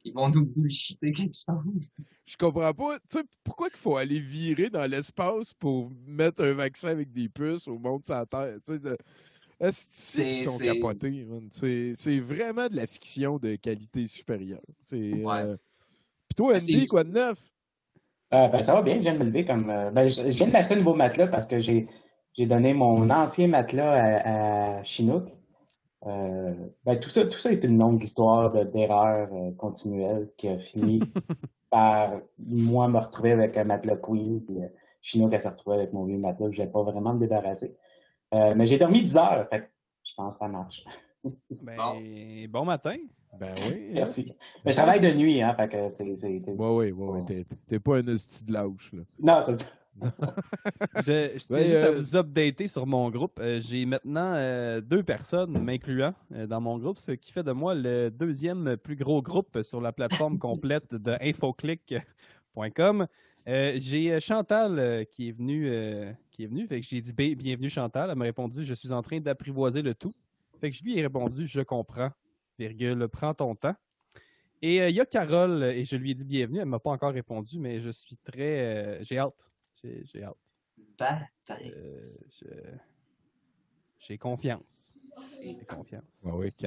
ils vont nous bullshiter quelque chose. Je comprends pas, tu sais, pourquoi il faut aller virer dans l'espace pour mettre un vaccin avec des puces au monde sur la Terre, tu sais, est-ce qu'ils sont capotés, man? C'est vraiment de la fiction de qualité supérieure. Puis toi, Andy, quoi de neuf? Ça va bien, je viens de me lever comme. Je viens d'acheter un nouveau matelas parce que j'ai donné mon ancien matelas à Chinook. Tout ça est une longue histoire d'erreur continuelle qui a fini par moi me retrouver avec un matelas Queen, puis Chinook elle s'est retrouvée avec mon vieux matelas que je n'avais pas vraiment me débarrasser. Mais j'ai dormi 10 heures, fait que je pense que ça marche. Bon matin. Ben oui. Merci. Mais je travaille de nuit, hein, fait que c'est... Oui. T'es pas un hostie de lâche, là. Non, c'est ça. Je tiens juste à vous updater sur mon groupe. J'ai maintenant 2 personnes, m'incluant, dans mon groupe, ce qui fait de moi le 2e plus gros groupe sur la plateforme complète de infoclick.com. J'ai Chantal qui est venue. Fait que j'ai dit bienvenue Chantal. Elle m'a répondu je suis en train d'apprivoiser le tout. Fait que je lui ai répondu je comprends, prends ton temps. Et il y a Carole et je lui ai dit bienvenue. Elle ne m'a pas encore répondu, mais je suis très. J'ai hâte. J'ai hâte. J'ai confiance. Oui, tu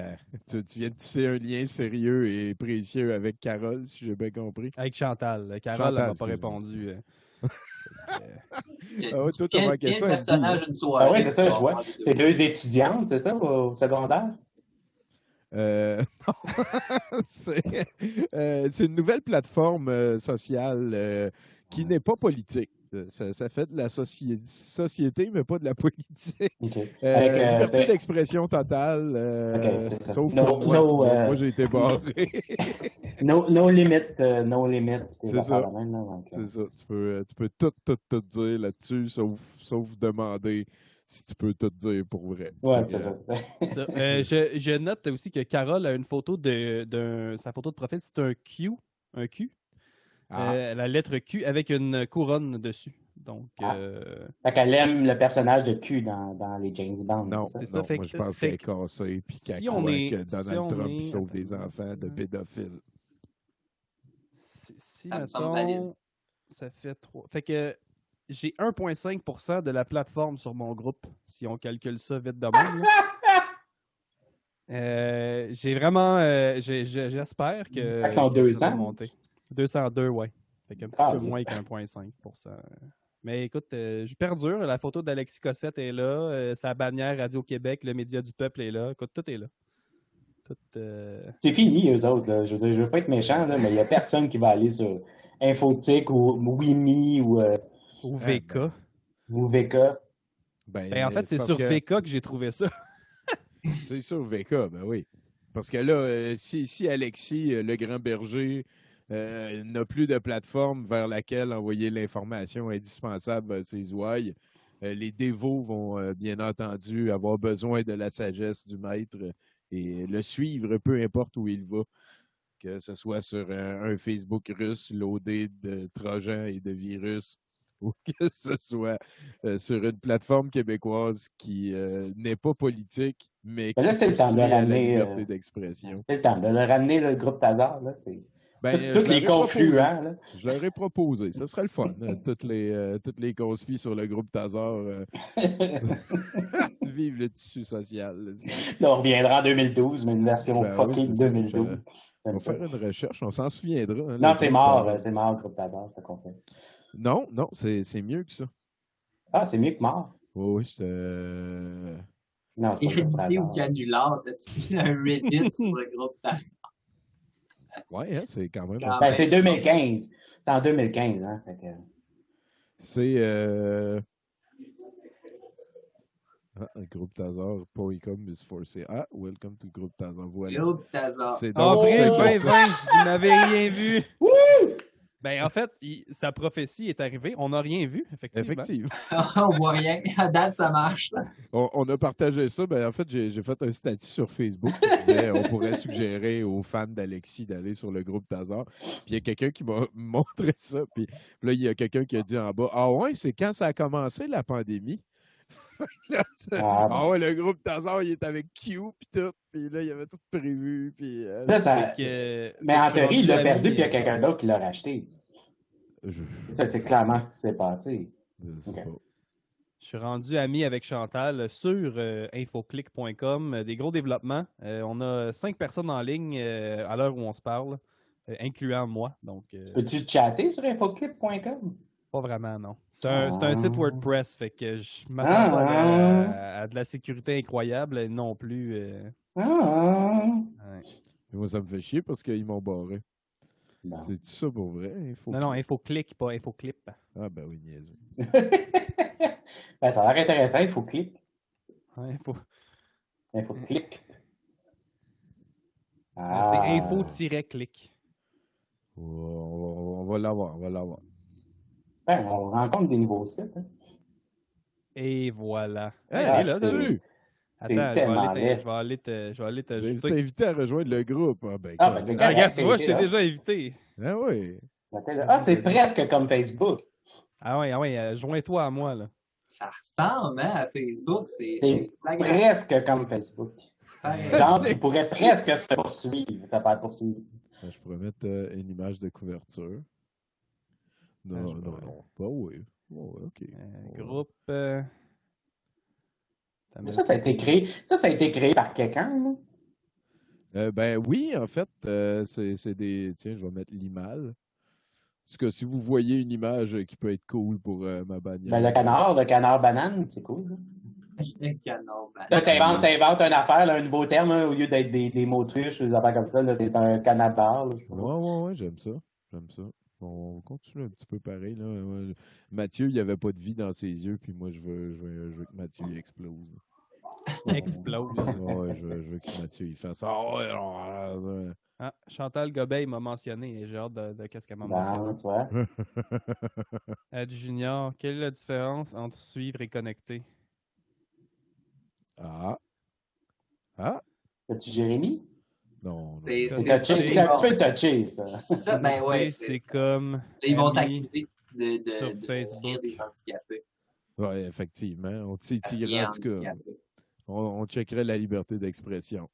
viens de tisser un lien sérieux et précieux avec Carole, si j'ai bien compris. Avec Chantal. Carole, elle m'a pas répondu. Toi, tu as manqué ça. Personnage une soirée. Ah oui, c'est ça, je vois. C'est 2 étudiantes, c'est ça, au secondaire? C'est une nouvelle plateforme sociale qui n'est pas politique. Ça fait de la société, mais pas de la politique. Okay. Liberté d'expression totale, sauf pour moi. Moi, j'ai été barré. No limit. C'est ça. C'est ça. Tu peux tout dire là-dessus, sauf demander si tu peux tout dire pour vrai. Ouais, c'est ça. Je note aussi que Carole a une photo sa photo de profil, c'est un Q. La lettre Q avec une couronne dessus. Donc, Fait qu'elle aime le personnage de Q dans les James Bond. Non, moi je pense qu'elle est cassée et qu'elle croit que Donald Trump sauve des enfants de pédophiles. Mettons, ça fait 3. Fait que j'ai 1,5% de la plateforme sur mon groupe, si on calcule ça vite de même. J'ai vraiment... j'espère que... Ça va monter. 202, ouais. Fait qu'un petit peu moins qu'1,5%. Mais écoute, je perdure. La photo d'Alexis Cossette est là. Sa bannière Radio-Québec, le média du peuple est là. Écoute, tout est là. C'est fini, eux autres. Là. Je veux pas être méchant, là, mais il n'y a personne qui va aller sur Infotique ou Wimi ou VK. Ou VK. En fait, c'est sur VK que j'ai trouvé ça. C'est sur VK, ben oui. Parce que là, si Alexis, le grand berger, n'a plus de plateforme vers laquelle envoyer l'information indispensable à ses ouailles, les dévots vont bien entendu avoir besoin de la sagesse du maître et le suivre, peu importe où il va. Que ce soit sur un Facebook russe loadé de trojans et de virus, ou que ce soit sur une plateforme québécoise qui n'est pas politique, mais qui souscrit à la liberté d'expression. C'est le temps de le ramener, le groupe Tazar. Là, tous les confluents. Là. Je leur ai proposé. Ce serait le fun. Toutes les conspis sur le groupe Tazar. Vive le tissu social. Là, on reviendra en 2012, mais une version fucking 2012. On va faire une recherche. On s'en souviendra. Hein, non, c'est mort. C'est mort, le groupe Tazar. Ça qu'on fait. Non, c'est mieux que ça. Ah, c'est mieux que mort. Oui, c'est... Non, c'est pas le groupe Tazar. Ou canular, t'as-tu un Reddit sur le groupe Tazar? Oui, hein, c'est quand même... c'est 2015. C'est en 2015, hein. Fait que... C'est... le groupe Tazar.com is for sale. Ah, welcome to groupe Tazar. Voilà. Groupe Tazar. C'est Avril 2020, vous n'avez rien vu. Ben, en fait, sa prophétie est arrivée. On n'a rien vu, effectivement. On voit rien. À date, ça marche. On a partagé ça. Ben, en fait, j'ai fait un statut sur Facebook qui disait on pourrait suggérer aux fans d'Alexis d'aller sur le groupe Tazar. Puis il y a quelqu'un qui m'a montré ça. Puis là, il y a quelqu'un qui a dit en bas ah ouais, c'est quand ça a commencé la pandémie? Ouais, le groupe Tazar, il est avec Q puis tout, puis là, il y avait tout prévu, puis... mais en théorie, il l'a perdu, puis il y a quelqu'un d'autre qui l'a racheté. Ça, c'est clairement ce qui s'est passé. Je suis rendu ami avec Chantal sur infoclick.com. Des gros développements. On a 5 personnes en ligne à l'heure où on se parle. incluant moi. Donc, peux-tu chatter sur infoclip.com? Pas vraiment, non. C'est un site WordPress, fait que je m'attends pas à de la sécurité incroyable, non plus. Ouais. Moi, ça me fait chier parce qu'ils m'ont barré. C'est ça pour vrai? Non, InfoClick, pas InfoClip. Ah, ben oui, niaiseux. Ben, ça a l'air intéressant, InfoClip. Ouais, InfoClip. C'est info-click. On va l'avoir, Ben, on rencontre des nouveaux sites. Hein. Et voilà. Hey, là-dessus! Attends, je vais aller te Je t'ai invité à rejoindre le groupe. Regarde, tu vois, je t'ai déjà invité. Ah oui. C'est presque comme Facebook. Ah oui, joins-toi à moi, là. Ça ressemble à Facebook. C'est presque comme Facebook. Genre, tu pourrais presque te poursuivre. Je pourrais mettre une image de couverture. Non, pas oui. OK. Groupe... Ça a été créé par quelqu'un, là? Ben oui, en fait, c'est des... Tiens, je vais mettre l'image. Parce que si vous voyez une image qui peut être cool pour ma bannière... Ben, le canard banane, c'est cool. Le canard banane. Là, t'inventes une affaire, là, un nouveau terme, là, au lieu d'être des mots-truches, des affaires comme ça, là, c'est un canard. Ouais, j'aime ça. On continue un petit peu pareil. Là. Mathieu, il n'y avait pas de vie dans ses yeux, puis moi, je veux que Mathieu explose. Explose. Ouais, je veux que Mathieu il fasse ça. Ah, Chantal Gobeil m'a mentionné et j'ai hâte de qu'est-ce qu'elle m'a mentionné. Junior, quelle est la différence entre suivre et connecter? As-tu Jérémy? Non. C'est touché, ça. Ça, ben ouais. C'est comme... Ils vont t'activer sur Facebook. des handicapés. Oui, effectivement. On titillerait, en tout cas. On checkerait la liberté d'expression.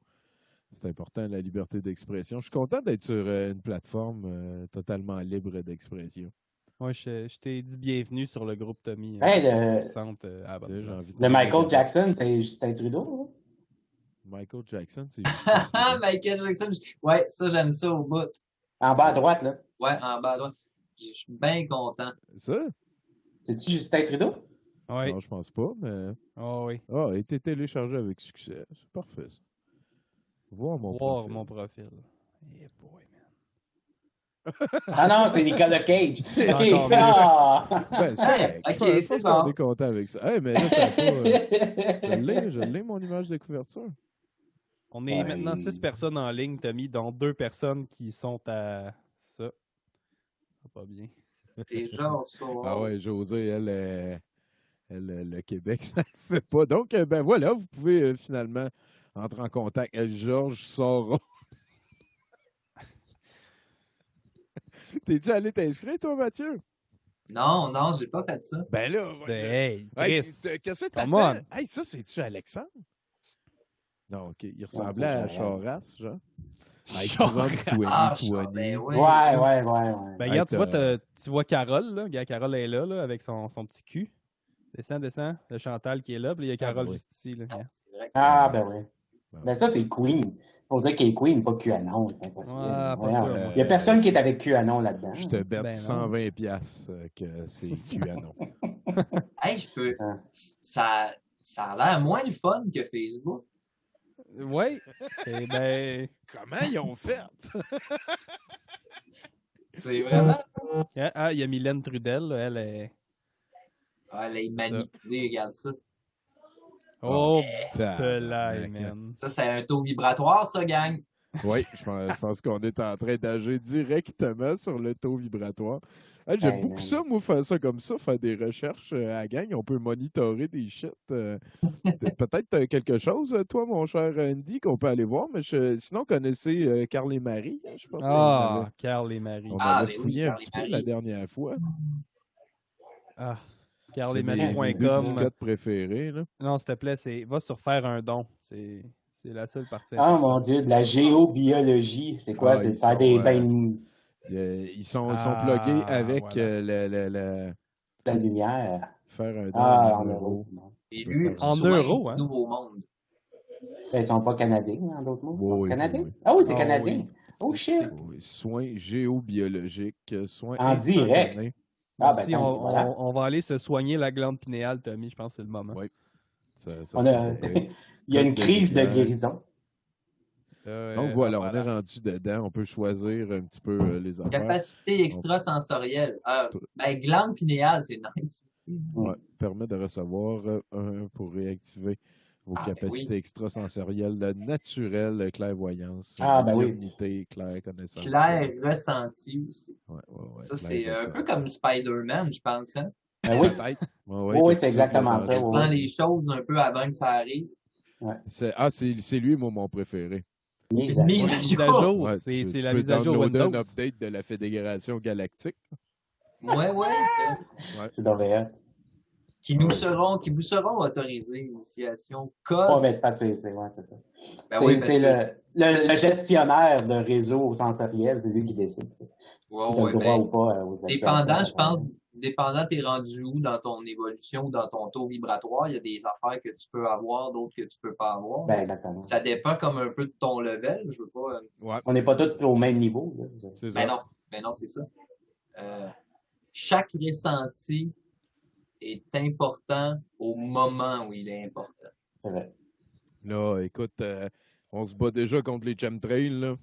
C'est important, la liberté d'expression. Je suis content d'être sur une plateforme totalement libre d'expression. Moi, je t'ai dit bienvenue sur le groupe Tommy. Le Michael Jackson, c'est Justin Trudeau, hein? Michael Jackson, c'est Michael Jackson, ouais, ça, j'aime ça au bout. En bas à droite, là? Ouais, en bas à droite. Je suis bien content. Ça? C'est-tu Justin Trudeau? Oui. Non, je pense pas, mais... oui. Ah, il a été téléchargé avec succès. C'est parfait, ça. Voir mon profil. Yeah, boy, man. Ah non, c'est Nicolas Cage. OK. Ben, c'est correct. Je pense qu'on est content avec ça. Hey, mais là, ça pas... Je l'ai, mon image de couverture. On est maintenant 6 personnes en ligne, Tommy, dont 2 personnes qui sont à ça. Ça va pas bien. C'est genre ça. Ah ouais, José, elle, le Québec, ça ne le fait pas. Donc, ben voilà, vous pouvez finalement entrer en contact avec Georges Soros. T'es-tu allé t'inscrire, toi, Mathieu? Non, j'ai pas fait ça. Ben là, qu'est-ce que t'attends? Hey, ça, c'est-tu Alexandre? Non, OK. Il ressemblait à Charras, genre. Ben ouais. Ben regarde, tu vois Carole, là. Regarde, Carole est là, avec son petit cul. Descends. Le Chantal qui est là, puis il y a Carole juste ici. Là. Ben oui. Ben ça, c'est Queen. On dirait qu'elle est Queen, pas QAnon. C'est impossible. Il n'y a personne qui est avec QAnon là-dedans. Je te bête 120$ que c'est QAnon. Hey, je peux... Ça a l'air moins le fun que Facebook. Oui, c'est ben... Comment ils ont fait? C'est vraiment... Ah, il y a Mylène Trudel, là, elle est... Ah, elle est manipulée, regarde ça. Oh, pelaille, man. Ça, c'est un taux vibratoire, ça, gang? Oui, je pense qu'on est en train d'agir directement sur le taux vibratoire. Hey, j'aime beaucoup ça, moi, faire ça comme ça, faire des recherches à la gang. On peut monitorer des shit. Peut-être quelque chose, toi, mon cher Andy, qu'on peut aller voir. Mais sinon, connaissez Carl et Marie. Je pense Carl et Marie. On avait fouillé un petit peu la dernière fois. carletmarie.com. C'est mes préférés, là. Non, s'il te plaît, va sur faire un don. C'est la seule partie. Ah, mon Dieu, de la géobiologie. C'est quoi? C'est faire des bains... Ils sont plugués avec la lumière. Faire un don en euros. Et lui, en euros, hein? Nouveau Monde. Ils sont pas canadiens, en d'autres mots. Ils sont canadiens? Oui. Ah oui, c'est canadien. Oui. Oh shit! Oui, soins géobiologiques, soins En direct. instantanés. Ah, ben, Si voilà. on va aller se soigner la glande pinéale, Tommy, je pense que c'est le moment. Oui. Il y a une crise de guérison. Donc voilà, on est rendu dedans. On peut choisir un petit peu les affaires. Capacité extrasensorielle. Glande pinéale, c'est nice aussi. Ouais, permet de recevoir pour réactiver vos capacités extrasensorielles naturelles, clairvoyance, médiumnité, clair connaissance. Clair ressenti aussi. Ouais, ça, c'est un peu comme Spider-Man, je pense. Hein? Oui, c'est exactement ça. On sent les choses un peu avant que ça arrive. Ouais. C'est lui, mon préféré. Mise à jour. Ouais, c'est la mise à jour Windows. un update de la Fédération Galactique. Ouais. C'est d'envers. Qui vous seront autorisés l'initiation code. Oh, ben, c'est ça. Ben c'est le gestionnaire de réseau sensoriel, c'est lui qui décide. Droit ou pas aux dépendant, je pense, t'es rendu où dans ton évolution, dans ton taux vibratoire, il y a des affaires que tu peux avoir, d'autres que tu peux pas avoir. Ben, exactement. Ça dépend comme un peu de ton level, je veux pas. Ouais. On n'est pas tous au même niveau. Là. C'est ça. Non, c'est ça. Chaque ressenti est important au moment où il est important. C'est vrai. Là, écoute, on se bat déjà contre les chemtrails, là.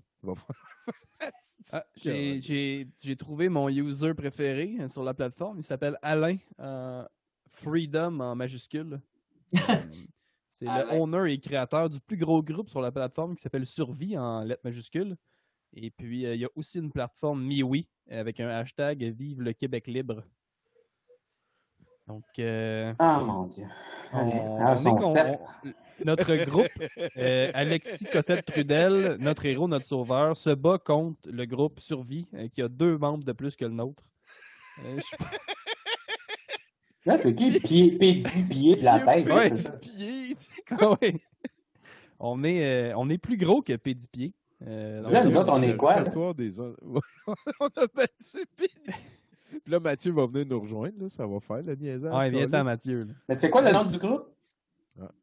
J'ai trouvé mon user préféré sur la plateforme. Il s'appelle Alain, Freedom en majuscule. C'est le owner et créateur du plus gros groupe sur la plateforme qui s'appelle Survie en lettres majuscules. Et puis, il y a aussi une plateforme MiWi avec un hashtag Vive le Québec libre. Donc, mon Dieu. Notre groupe, Alexis Cossette-Trudel, notre héros, notre sauveur, se bat contre le groupe Survie, qui a 2 membres de plus que le nôtre. Là, c'est qui? Pied de la tête. Ouais. On est plus gros que Pédipied. Là, nous autres, on est quoi? Là? On a battu Pédipied. Puis là, Mathieu va venir nous rejoindre. Là, ça va faire le niaisage. Ouais, viens-t'en, Mathieu. Là. Mais c'est quoi le nom du groupe?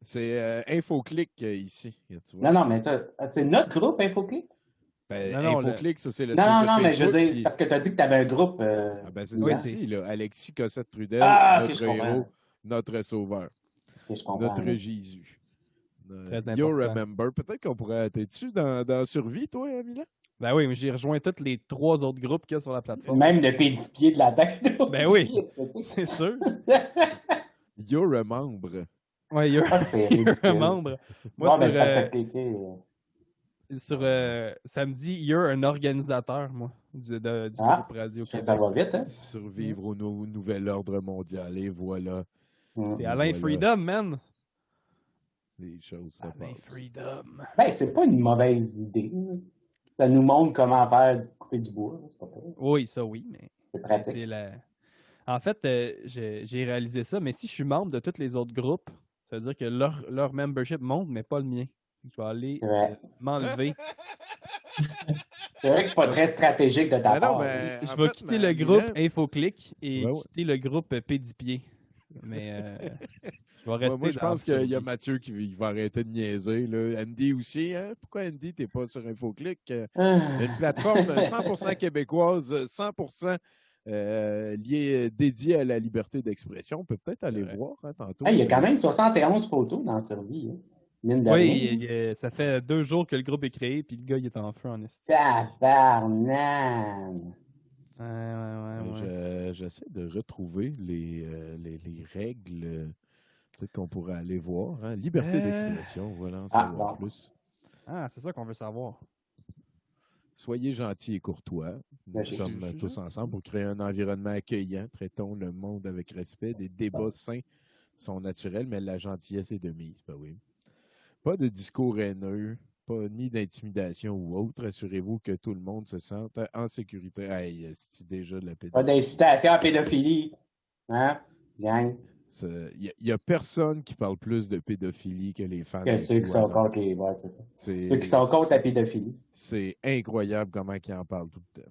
C'est Infoclick ici. Tu vois. Non, mais ça, c'est notre groupe, Infoclick? Infoclick, ça, c'est le Non, mais je veux dire, c'est parce que tu as dit que tu avais un groupe. C'est ça ici, là. Alexis Cossette-Trudel, notre héros, notre sauveur, notre Jésus. Très important. You remember. Peut-être qu'on pourrait être dessus dans Survie, toi, Milan? Ben oui, mais j'ai rejoint tous les 3 autres groupes qu'il y a sur la plateforme. Même le Pédipied de la tête. Ben oui, c'est sûr. You remember. Ouais, you're un membre. Moi, sur samedi, you're un organisateur, moi, du groupe Radio Québec. Ça va vite, hein? Survivre au nouvel ordre mondial, et voilà. C'est Alain Freedom, man. Les choses se Alain passent. Freedom. Ben, c'est pas une mauvaise idée. Ça nous montre comment faire couper du bois. C'est pas vrai. Oui, ça oui, mais c'est pratique. En fait, j'ai réalisé ça, mais si je suis membre de tous les autres groupes, ça veut dire que leur membership monte, mais pas le mien. Je vais aller m'enlever. C'est vrai que c'est pas très stratégique de ta part. Je vais quitter le groupe Infoclick et quitter le groupe Pédipied. Mais je vais rester. Moi, je pense qu'il y a Mathieu qui va arrêter de niaiser. Là. Andy aussi. Hein? Pourquoi Andy, t'es pas sur Infoclick? Une plateforme 100% québécoise, 100% dédiée à la liberté d'expression. On peut peut-être aller voir tantôt. Il y a quand même 71 photos dans Survie. Hein? Oui, ça fait 2 jours que le groupe est créé, puis le gars, il est en feu en estime. Tabarnane! Ouais. J'essaie de retrouver les règles qu'on pourrait aller voir. Hein? Liberté d'expression, voilà, en savoir plus. Ah, c'est ça qu'on veut savoir. Soyez gentils et courtois. Nous sommes tous ensemble pour créer un environnement accueillant. Traitons le monde avec respect. Des débats sains sont naturels, mais la gentillesse est de mise. Ben oui. Pas de discours haineux, ni d'intimidation ou autre. Assurez-vous que tout le monde se sente en sécurité. Hey, c'est déjà de la pédophilie. Pas d'incitation à pédophilie. Hein? Gang. Il n'y a personne qui parle plus de pédophilie que les fans. Que ceux qui sont contre les... Ouais, c'est ça. Ceux qui sont contre la pédophilie. C'est incroyable comment ils en parlent tout le temps.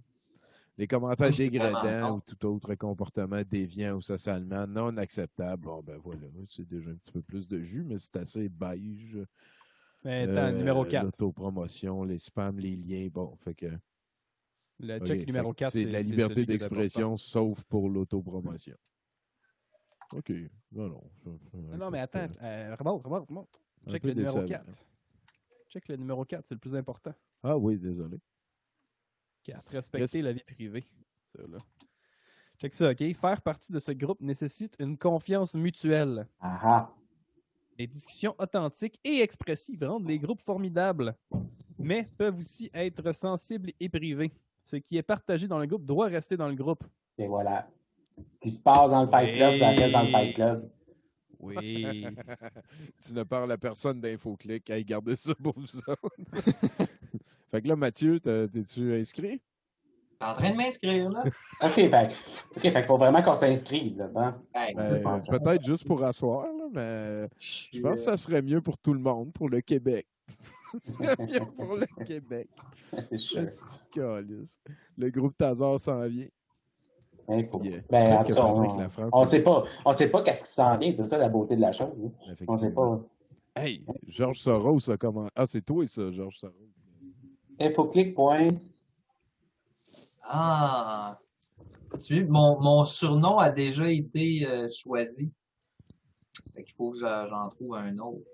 Les commentaires dégradants ou tout autre comportement déviant ou socialement non acceptable, bon, ben voilà, c'est déjà un petit peu plus de jus, mais c'est assez beige. Mais attends, numéro 4. L'autopromotion, les spams, les liens, bon, fait que... Le check numéro 4, c'est la liberté d'expression, sauf pour l'autopromotion. OK. Non, mais attends. Remonte. Check le numéro 4. Check le numéro 4, c'est le plus important. Ah oui, désolé. 4. Respecter la vie privée. Ça, là. Check ça, OK? Faire partie de ce groupe nécessite une confiance mutuelle. Les discussions authentiques et expressives rendent les groupes formidables, mais peuvent aussi être sensibles et privés. Ce qui est partagé dans le groupe doit rester dans le groupe. Et voilà. Ce qui se passe dans le Fight Club, ça reste dans le Fight Club. Oui. Tu ne parles à personne d'InfoClick. Hey, gardez ça pour vous autres. Fait que là, Mathieu, t'es-tu inscrit? T'es en train de m'inscrire, là? OK, fait qu'il faut vraiment qu'on s'inscrive là-dedans. Peut-être juste pour asseoir, là, mais je pense que ça serait mieux pour tout le monde, pour le Québec. Ça serait mieux pour le Québec. Le groupe Tazar s'en vient. On sait pas qu'est-ce qui s'en vient, c'est ça la beauté de la chose. Hein? On sait pas. Hey, Georges Soros a comment. Ah, c'est toi ça, Georges Soros. Infoclick. Ah! Mon surnom a déjà été choisi. Fait qu'il faut que j'en trouve un autre.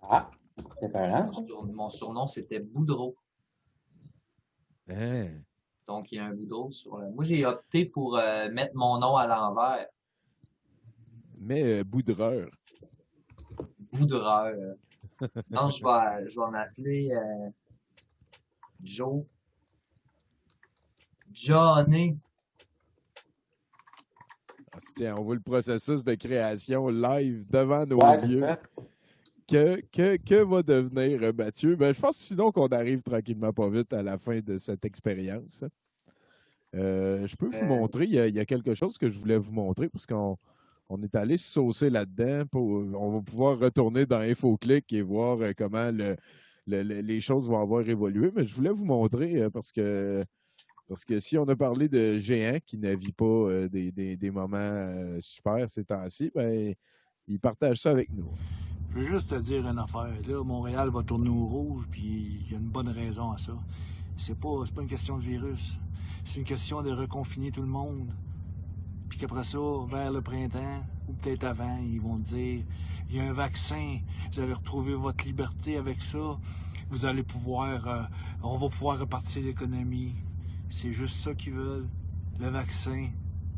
Ah, c'est pas Mon surnom, c'était Boudreau. Hein? Donc, il y a un Boudreau sur le... Moi, j'ai opté pour mettre mon nom à l'envers. Mais Boudreur. Boudreur. Non, je vais m'appeler Joe. Johnny. Tiens, on voit le processus de création live devant nos yeux. Que va devenir Mathieu? Ben, je pense sinon qu'on arrive tranquillement pas vite à la fin de cette expérience. Je peux vous montrer, il y a quelque chose que je voulais vous montrer parce qu'on est allé se saucer là-dedans. On va pouvoir retourner dans InfoClick et voir comment les choses vont avoir évolué. Mais je voulais vous montrer parce que si on a parlé de géants qui ne vivent pas des moments super ces temps-ci, ben, ils partagent ça avec nous. Je veux juste te dire une affaire. Là, Montréal va tourner au rouge, puis il y a une bonne raison à ça. C'est pas une question de virus. C'est une question de reconfiner tout le monde. Puis qu'après ça, vers le printemps, ou peut-être avant, ils vont dire « Il y a un vaccin, vous allez retrouver votre liberté avec ça, vous allez pouvoir... on va pouvoir repartir l'économie. » C'est juste ça qu'ils veulent. Le vaccin,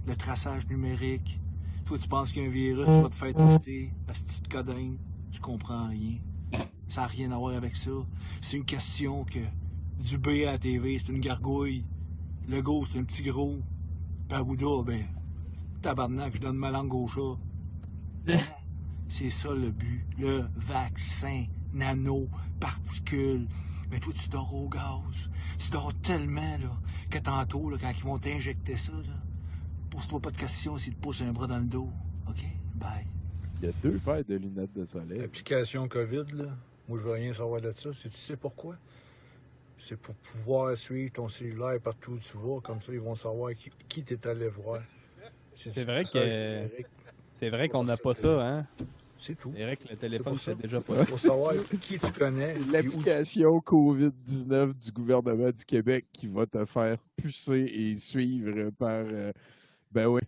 le traçage numérique. Toi, tu penses qu'il y a un virus, tu vas te faire tester, la petite codine. Tu comprends rien. Ça n'a rien à voir avec ça. C'est une question que Dubé à la TV, c'est une gargouille. Legault, c'est un petit gros. Parouda, ben, tabarnak, je donne ma langue au chat. C'est ça le but. Le vaccin, nano, particules. Mais toi, tu dors au gaz. Tu dors tellement, là, que tantôt, là, quand ils vont t'injecter ça, là, pose-toi pas de questions s'ils te poussent un bras dans le dos. OK? Bye. Il y a 2 paires de lunettes de soleil. L'application COVID, là, moi, je veux rien savoir de ça. Tu sais pourquoi? C'est pour pouvoir suivre ton cellulaire partout où tu vas. Comme ça, ils vont savoir qui t'es allé voir. C'est vrai qu'on n'a pas ça, hein? C'est tout. C'est vrai que le téléphone, c'est déjà pas ça. Pour savoir qui tu connais. L'application COVID-19 du gouvernement du Québec qui va te faire pucer et suivre par... ben oui.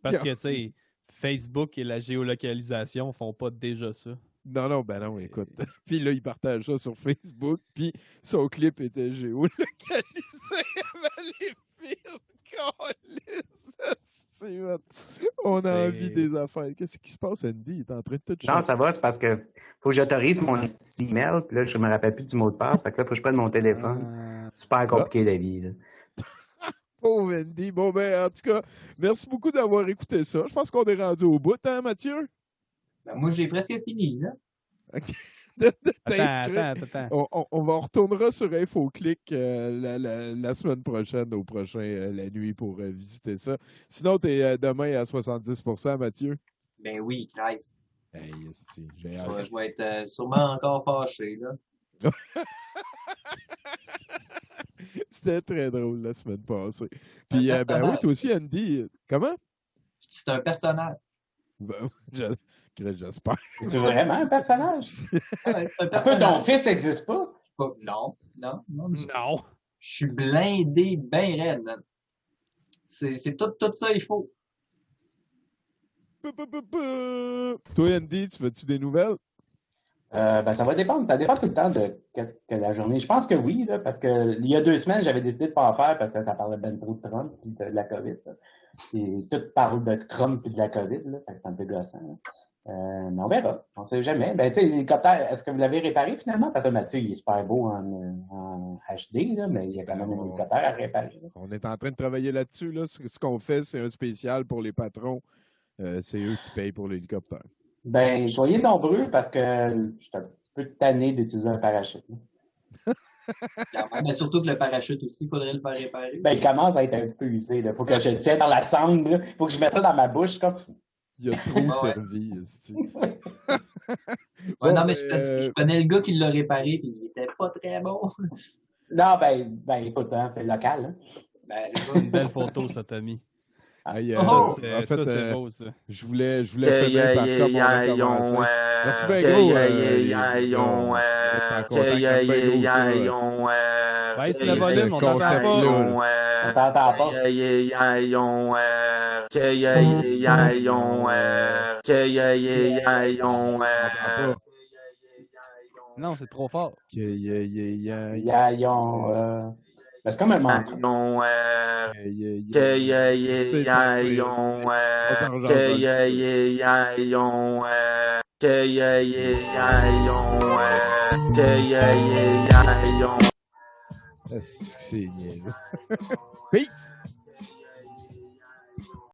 Parce que, tu sais, Facebook et la géolocalisation font pas déjà ça. Non, écoute. Puis là, il partage ça sur Facebook, puis son clip était géolocalisé avant les fils. On a envie des affaires. Qu'est-ce qui se passe, Andy? Il est en train de tout changer. Non, ça va, c'est parce que faut que j'autorise mon email, puis là, je me rappelle plus du mot de passe, fait que là, faut que je prenne mon téléphone. Super compliqué la vie, là. Pauvre Andy. Bon, ben, en tout cas, merci beaucoup d'avoir écouté ça. Je pense qu'on est rendu au bout, hein, Mathieu? Ben, moi, j'ai presque fini, là. OK. Attends. On retournera sur InfoClick la semaine prochaine, au prochain La Nuit, pour visiter ça. Sinon, t'es demain à 70%, Mathieu? Ben oui, Christ. Hey, j'ai je vais être sûrement encore fâché, là. C'était très drôle la semaine passée. Puis, ben oui, toi aussi, Andy. Comment? C'est un personnage. Ben, j'espère. Es-tu vraiment un personnage? Ouais, c'est un Ton personnage. fils n'existe pas? Non. Non. Je suis blindé ben raide, man. C'est tout ça, il faut. Toi, Andy, tu veux-tu des nouvelles? Ben, ça va dépendre. Ça dépend tout le temps de qu'est-ce que la journée. Je pense que oui, là, parce que il y a 2 semaines, j'avais décidé de pas en faire parce que ça parlait ben trop de Trump et de la COVID. Là. Et tout parle de Trump et de la COVID, là. Fait que c'est un peu gossant. Là. Mais on verra. On sait jamais. Ben, tu sais, l'hélicoptère, est-ce que vous l'avez réparé finalement? Parce que Mathieu, il est super beau en HD, là, mais il y a quand même un hélicoptère à réparer. Là. On est en train de travailler là-dessus. Là. Ce qu'on fait, c'est un spécial pour les patrons. C'est eux qui payent pour l'hélicoptère. Ben, soyez nombreux parce que je suis un petit peu tanné d'utiliser un parachute. Mais surtout que le parachute aussi, il faudrait le faire réparer. Ben, il commence à être un peu usé. Il faut que je le tienne dans la sangle. Il faut que je mette ça dans ma bouche. Comme... Il a trop servi. Non, mais je connais le gars qui l'a réparé et il était pas très bon. Non, ben écoute, hein, c'est local. Hein. Ben, c'est une belle photo, ça, Tommy. En fait, c'est beau, ça. Je voulais finir par comme on a commencé. Merci bien gros. Baisse le volume, on t'entend pas. On t'entend pas. Non, c'est trop fort. C'est comme un mantra. C'est niaise. Peace!